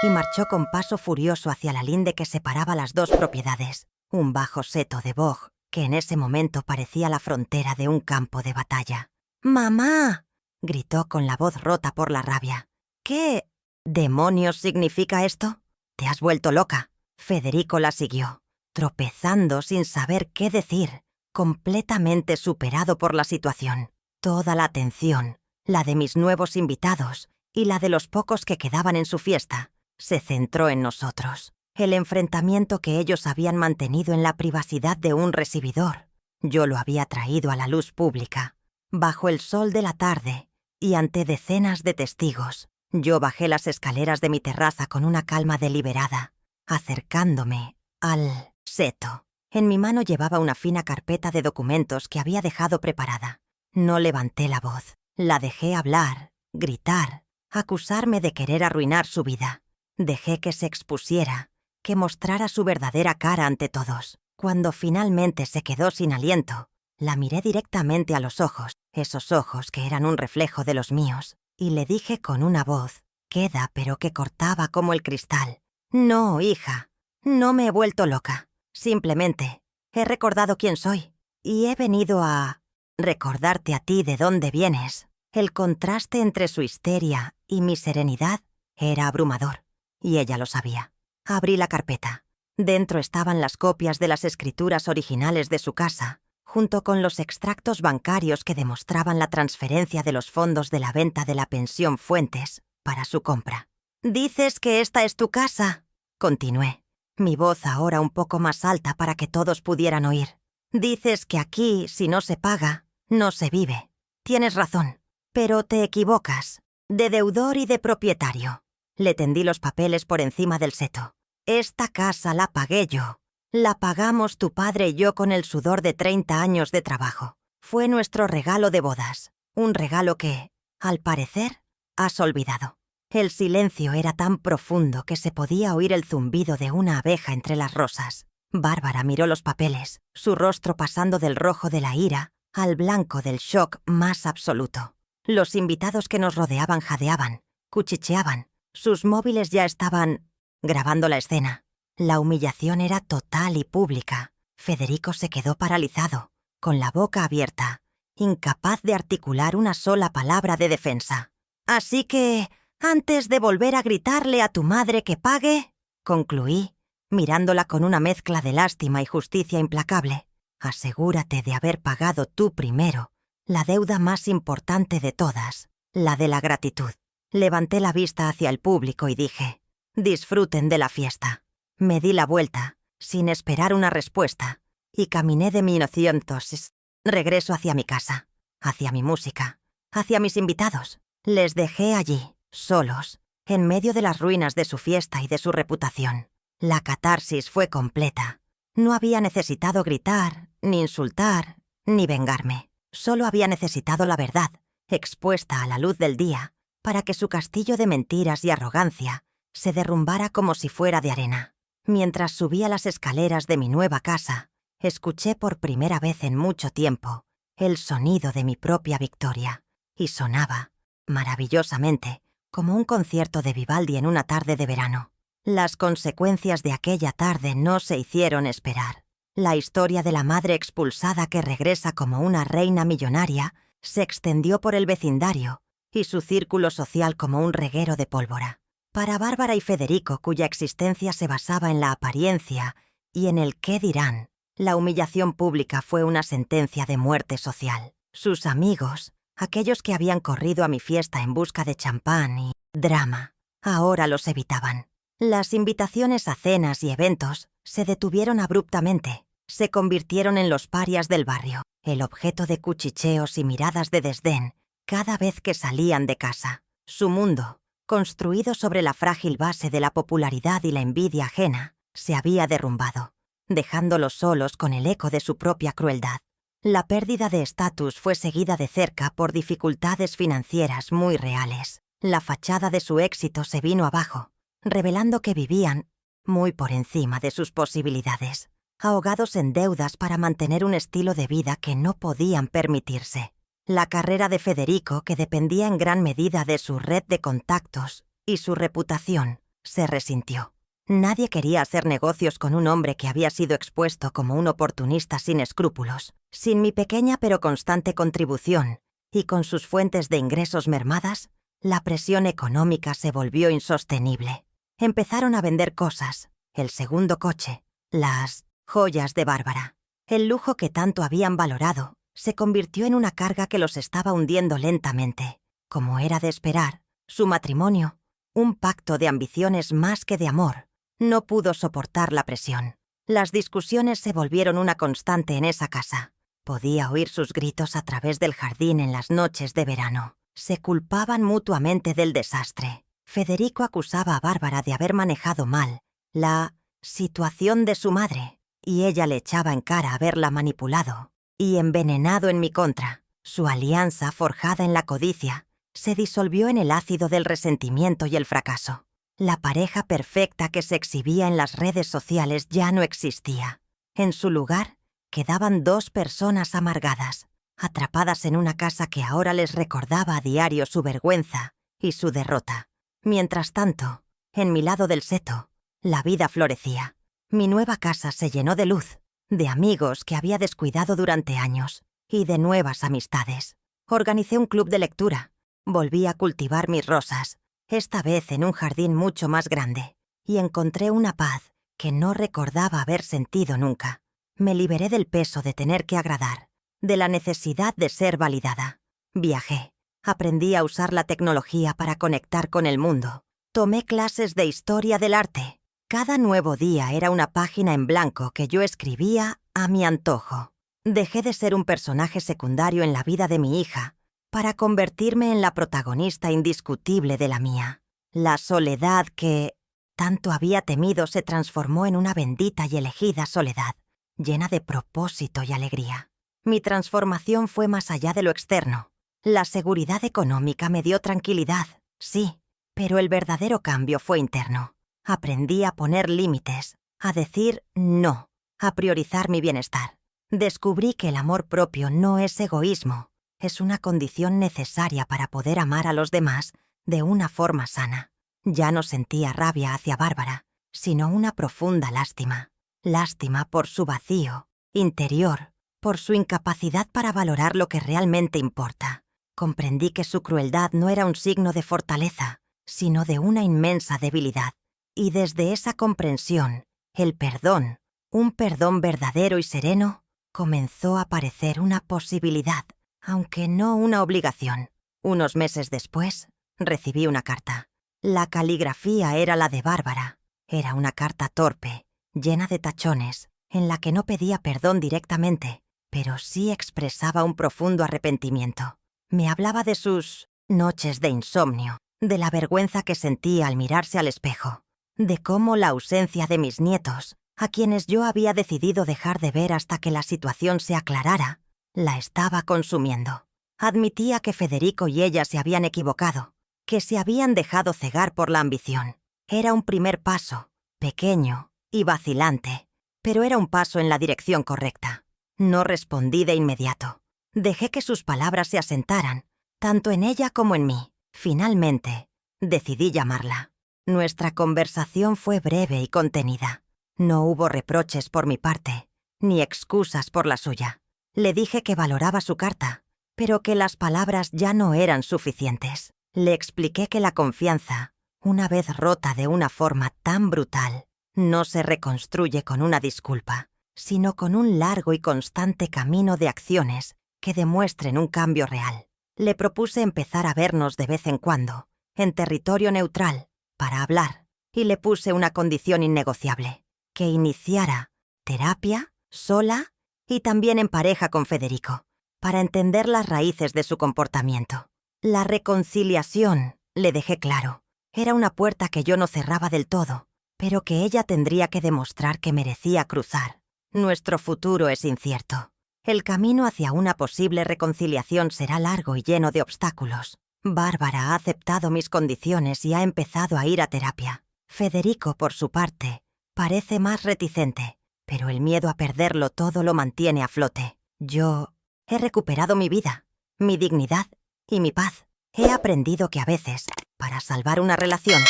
y marchó con paso furioso hacia la linde que separaba las dos propiedades, un bajo seto de boj que en ese momento parecía la frontera de un campo de batalla. «¡Mamá!», gritó con la voz rota por la rabia. «¿Qué demonios significa esto? ¿Te has vuelto loca?». Federico la siguió, tropezando sin saber qué decir, completamente superado por la situación. Toda la atención, la de mis nuevos invitados y la de los pocos que quedaban en su fiesta, se centró en nosotros. El enfrentamiento que ellos habían mantenido en la privacidad de un recibidor, yo lo había traído a la luz pública. Bajo el sol de la tarde y ante decenas de testigos, yo bajé las escaleras de mi terraza con una calma deliberada, acercándome al seto. En mi mano llevaba una fina carpeta de documentos que había dejado preparada. No levanté la voz. La dejé hablar, gritar, acusarme de querer arruinar su vida. Dejé que se expusiera, que mostrara su verdadera cara ante todos. Cuando finalmente se quedó sin aliento, la miré directamente a los ojos, esos ojos que eran un reflejo de los míos, y le dije con una voz queda pero que cortaba como el cristal: «No, hija, no me he vuelto loca. Simplemente he recordado quién soy y he venido a recordarte a ti de dónde vienes». El contraste entre su histeria y mi serenidad era abrumador, y ella lo sabía. Abrí la carpeta. Dentro estaban las copias de las escrituras originales de su casa, junto con los extractos bancarios que demostraban la transferencia de los fondos de la venta de la pensión Fuentes para su compra. «¿Dices que esta es tu casa?», continué, mi voz ahora un poco más alta para que todos pudieran oír. «Dices que aquí, si no se paga, no se vive. Tienes razón, pero te equivocas. De deudor y de propietario». Le tendí los papeles por encima del seto. «Esta casa la pagué yo. La pagamos tu padre y yo con el sudor de 30 años de trabajo. Fue nuestro regalo de bodas. Un regalo que, al parecer, has olvidado». El silencio era tan profundo que se podía oír el zumbido de una abeja entre las rosas. Bárbara miró los papeles, su rostro pasando del rojo de la ira al blanco del shock más absoluto. Los invitados que nos rodeaban jadeaban, cuchicheaban. Sus móviles ya estaban grabando la escena. La humillación era total y pública. Federico se quedó paralizado, con la boca abierta, incapaz de articular una sola palabra de defensa. «Así que, antes de volver a gritarle a tu madre que pague», concluí, mirándola con una mezcla de lástima y justicia implacable, «asegúrate de haber pagado tú primero la deuda más importante de todas, la de la gratitud». Levanté la vista hacia el público y dije: «Disfruten de la fiesta». Me di la vuelta, sin esperar una respuesta, y caminé de 1900 regreso hacia mi casa, hacia mi música, hacia mis invitados. Les dejé allí, solos, en medio de las ruinas de su fiesta y de su reputación. La catarsis fue completa. No había necesitado gritar, ni insultar, ni vengarme. Solo había necesitado la verdad, expuesta a la luz del día, para que su castillo de mentiras y arrogancia se derrumbara como si fuera de arena. Mientras subía las escaleras de mi nueva casa, escuché por primera vez en mucho tiempo el sonido de mi propia victoria, y sonaba, maravillosamente, como un concierto de Vivaldi en una tarde de verano. Las consecuencias de aquella tarde no se hicieron esperar. La historia de la madre expulsada que regresa como una reina millonaria se extendió por el vecindario y su círculo social como un reguero de pólvora. Para Bárbara y Federico, cuya existencia se basaba en la apariencia y en el qué dirán, la humillación pública fue una sentencia de muerte social. Sus amigos, aquellos que habían corrido a mi fiesta en busca de champán y drama, ahora los evitaban. Las invitaciones a cenas y eventos se detuvieron abruptamente. Se convirtieron en los parias del barrio, el objeto de cuchicheos y miradas de desdén cada vez que salían de casa. Su mundo, construido sobre la frágil base de la popularidad y la envidia ajena, se había derrumbado, dejándolos solos con el eco de su propia crueldad. La pérdida de estatus fue seguida de cerca por dificultades financieras muy reales. La fachada de su éxito se vino abajo, revelando que vivían muy por encima de sus posibilidades, ahogados en deudas para mantener un estilo de vida que no podían permitirse. La carrera de Federico, que dependía en gran medida de su red de contactos y su reputación, se resintió. Nadie quería hacer negocios con un hombre que había sido expuesto como un oportunista sin escrúpulos. Sin mi pequeña pero constante contribución y con sus fuentes de ingresos mermadas, la presión económica se volvió insostenible. Empezaron a vender cosas, el segundo coche, las joyas de Bárbara. El lujo que tanto habían valorado se convirtió en una carga que los estaba hundiendo lentamente. Como era de esperar, su matrimonio, un pacto de ambiciones más que de amor, no pudo soportar la presión. Las discusiones se volvieron una constante en esa casa. Podía oír sus gritos a través del jardín en las noches de verano. Se culpaban mutuamente del desastre. Federico acusaba a Bárbara de haber manejado mal la situación de su madre, y ella le echaba en cara haberla manipulado y envenenado en mi contra. Su alianza, forjada en la codicia, se disolvió en el ácido del resentimiento y el fracaso. La pareja perfecta que se exhibía en las redes sociales ya no existía. En su lugar, quedaban dos personas amargadas, atrapadas en una casa que ahora les recordaba a diario su vergüenza y su derrota. Mientras tanto, en mi lado del seto, la vida florecía. Mi nueva casa se llenó de luz, de amigos que había descuidado durante años y de nuevas amistades. Organicé un club de lectura, volví a cultivar mis rosas, esta vez en un jardín mucho más grande, y encontré una paz que no recordaba haber sentido nunca. Me liberé del peso de tener que agradar, de la necesidad de ser validada. Viajé, aprendí a usar la tecnología para conectar con el mundo. Tomé clases de historia del arte. Cada nuevo día era una página en blanco que yo escribía a mi antojo. Dejé de ser un personaje secundario en la vida de mi hija para convertirme en la protagonista indiscutible de la mía. La soledad que tanto había temido se transformó en una bendita y elegida soledad, llena de propósito y alegría. Mi transformación fue más allá de lo externo. La seguridad económica me dio tranquilidad, sí, pero el verdadero cambio fue interno. Aprendí a poner límites, a decir no, a priorizar mi bienestar. Descubrí que el amor propio no es egoísmo, es una condición necesaria para poder amar a los demás de una forma sana. Ya no sentía rabia hacia Bárbara, sino una profunda lástima. Lástima por su vacío interior, por su incapacidad para valorar lo que realmente importa. Comprendí que su crueldad no era un signo de fortaleza, sino de una inmensa debilidad. Y desde esa comprensión, el perdón, un perdón verdadero y sereno, comenzó a parecer una posibilidad, aunque no una obligación. Unos meses después, recibí una carta. La caligrafía era la de Bárbara. Era una carta torpe, llena de tachones, en la que no pedía perdón directamente, pero sí expresaba un profundo arrepentimiento. Me hablaba de sus noches de insomnio, de la vergüenza que sentía al mirarse al espejo, de cómo la ausencia de mis nietos, a quienes yo había decidido dejar de ver hasta que la situación se aclarara, la estaba consumiendo. Admitía que Federico y ella se habían equivocado, que se habían dejado cegar por la ambición. Era un primer paso, pequeño y vacilante, pero era un paso en la dirección correcta. No respondí de inmediato. Dejé que sus palabras se asentaran, tanto en ella como en mí. Finalmente, decidí llamarla. Nuestra conversación fue breve y contenida. No hubo reproches por mi parte, ni excusas por la suya. Le dije que valoraba su carta, pero que las palabras ya no eran suficientes. Le expliqué que la confianza, una vez rota de una forma tan brutal, no se reconstruye con una disculpa, sino con un largo y constante camino de acciones que demuestren un cambio real. Le propuse empezar a vernos de vez en cuando, en territorio neutral, para hablar, y le puse una condición innegociable: que iniciara terapia, sola y también en pareja con Federico, para entender las raíces de su comportamiento. La reconciliación, le dejé claro, era una puerta que yo no cerraba del todo, pero que ella tendría que demostrar que merecía cruzar. Nuestro futuro es incierto. El camino hacia una posible reconciliación será largo y lleno de obstáculos. Bárbara ha aceptado mis condiciones y ha empezado a ir a terapia. Federico, por su parte, parece más reticente, pero el miedo a perderlo todo lo mantiene a flote. Yo he recuperado mi vida, mi dignidad y mi paz. He aprendido que a veces, para salvar una relación,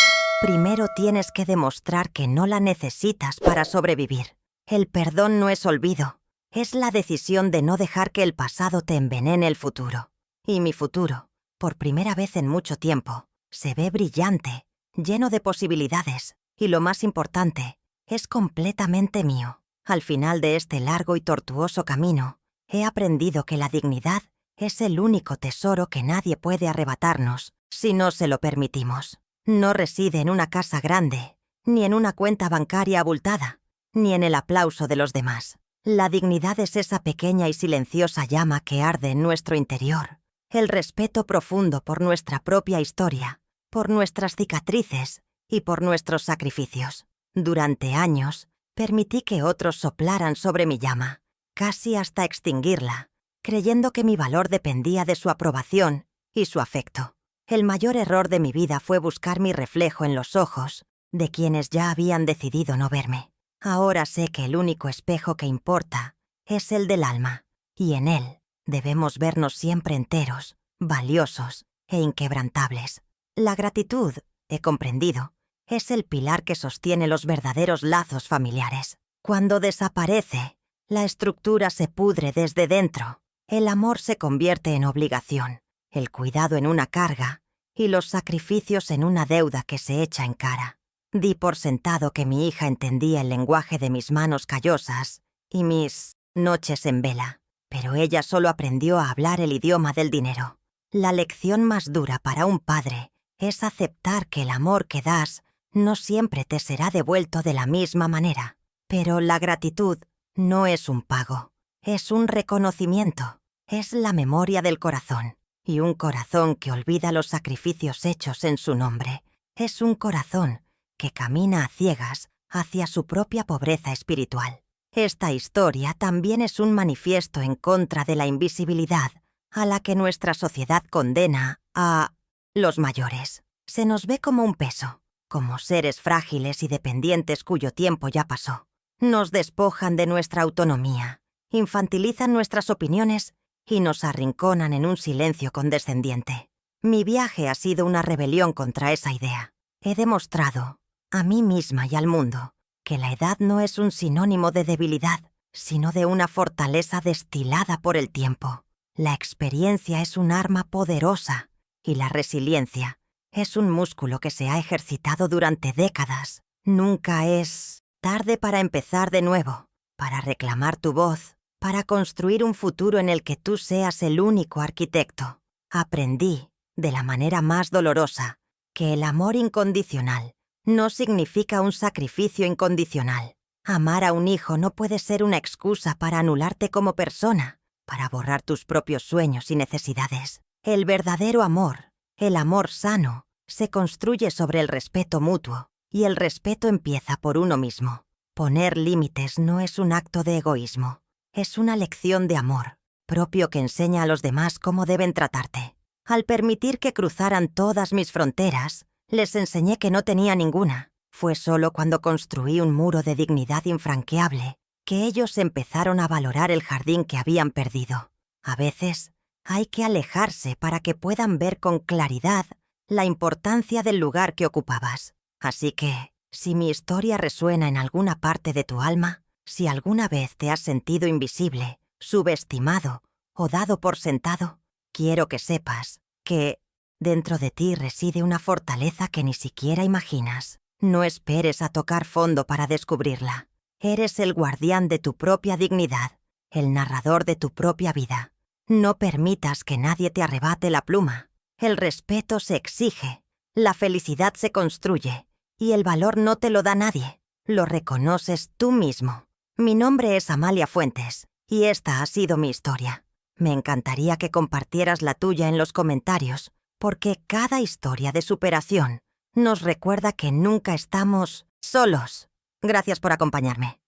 primero tienes que demostrar que no la necesitas para sobrevivir. El perdón no es olvido, es la decisión de no dejar que el pasado te envenene el futuro. Y mi futuro, por primera vez en mucho tiempo, se ve brillante, lleno de posibilidades, y lo más importante, es completamente mío. Al final de este largo y tortuoso camino, he aprendido que la dignidad es el único tesoro que nadie puede arrebatarnos si no se lo permitimos. No reside en una casa grande, ni en una cuenta bancaria abultada, ni en el aplauso de los demás. La dignidad es esa pequeña y silenciosa llama que arde en nuestro interior. El respeto profundo por nuestra propia historia, por nuestras cicatrices y por nuestros sacrificios. Durante años, permití que otros soplaran sobre mi llama, casi hasta extinguirla, creyendo que mi valor dependía de su aprobación y su afecto. El mayor error de mi vida fue buscar mi reflejo en los ojos de quienes ya habían decidido no verme. Ahora sé que el único espejo que importa es el del alma, y en él debemos vernos siempre enteros, valiosos e inquebrantables. La gratitud, he comprendido, es el pilar que sostiene los verdaderos lazos familiares. Cuando desaparece, la estructura se pudre desde dentro. El amor se convierte en obligación, el cuidado en una carga y los sacrificios en una deuda que se echa en cara. Di por sentado que mi hija entendía el lenguaje de mis manos callosas y mis noches en vela, pero ella solo aprendió a hablar el idioma del dinero. La lección más dura para un padre es aceptar que el amor que das no siempre te será devuelto de la misma manera. Pero la gratitud no es un pago, es un reconocimiento, es la memoria del corazón. Y un corazón que olvida los sacrificios hechos en su nombre es un corazón que camina a ciegas hacia su propia pobreza espiritual. Esta historia también es un manifiesto en contra de la invisibilidad a la que nuestra sociedad condena a los mayores. Se nos ve como un peso, como seres frágiles y dependientes cuyo tiempo ya pasó. Nos despojan de nuestra autonomía, infantilizan nuestras opiniones y nos arrinconan en un silencio condescendiente. Mi viaje ha sido una rebelión contra esa idea. He demostrado, a mí misma y al mundo, que la edad no es un sinónimo de debilidad, sino de una fortaleza destilada por el tiempo. La experiencia es un arma poderosa y la resiliencia es un músculo que se ha ejercitado durante décadas. Nunca es tarde para empezar de nuevo, para reclamar tu voz, para construir un futuro en el que tú seas el único arquitecto. Aprendí, de la manera más dolorosa, que el amor incondicional no significa un sacrificio incondicional. Amar a un hijo no puede ser una excusa para anularte como persona, para borrar tus propios sueños y necesidades. El verdadero amor, el amor sano, se construye sobre el respeto mutuo, y el respeto empieza por uno mismo. Poner límites no es un acto de egoísmo. Es una lección de amor, propio que enseña a los demás cómo deben tratarte. Al permitir que cruzaran todas mis fronteras, les enseñé que no tenía ninguna. Fue solo cuando construí un muro de dignidad infranqueable que ellos empezaron a valorar el jardín que habían perdido. A veces, hay que alejarse para que puedan ver con claridad la importancia del lugar que ocupabas. Así que, si mi historia resuena en alguna parte de tu alma, si alguna vez te has sentido invisible, subestimado o dado por sentado, quiero que sepas que dentro de ti reside una fortaleza que ni siquiera imaginas. No esperes a tocar fondo para descubrirla. Eres el guardián de tu propia dignidad, el narrador de tu propia vida. No permitas que nadie te arrebate la pluma. El respeto se exige, la felicidad se construye y el valor no te lo da nadie. Lo reconoces tú mismo. Mi nombre es Amalia Fuentes y esta ha sido mi historia. Me encantaría que compartieras la tuya en los comentarios, porque cada historia de superación nos recuerda que nunca estamos solos. Gracias por acompañarme.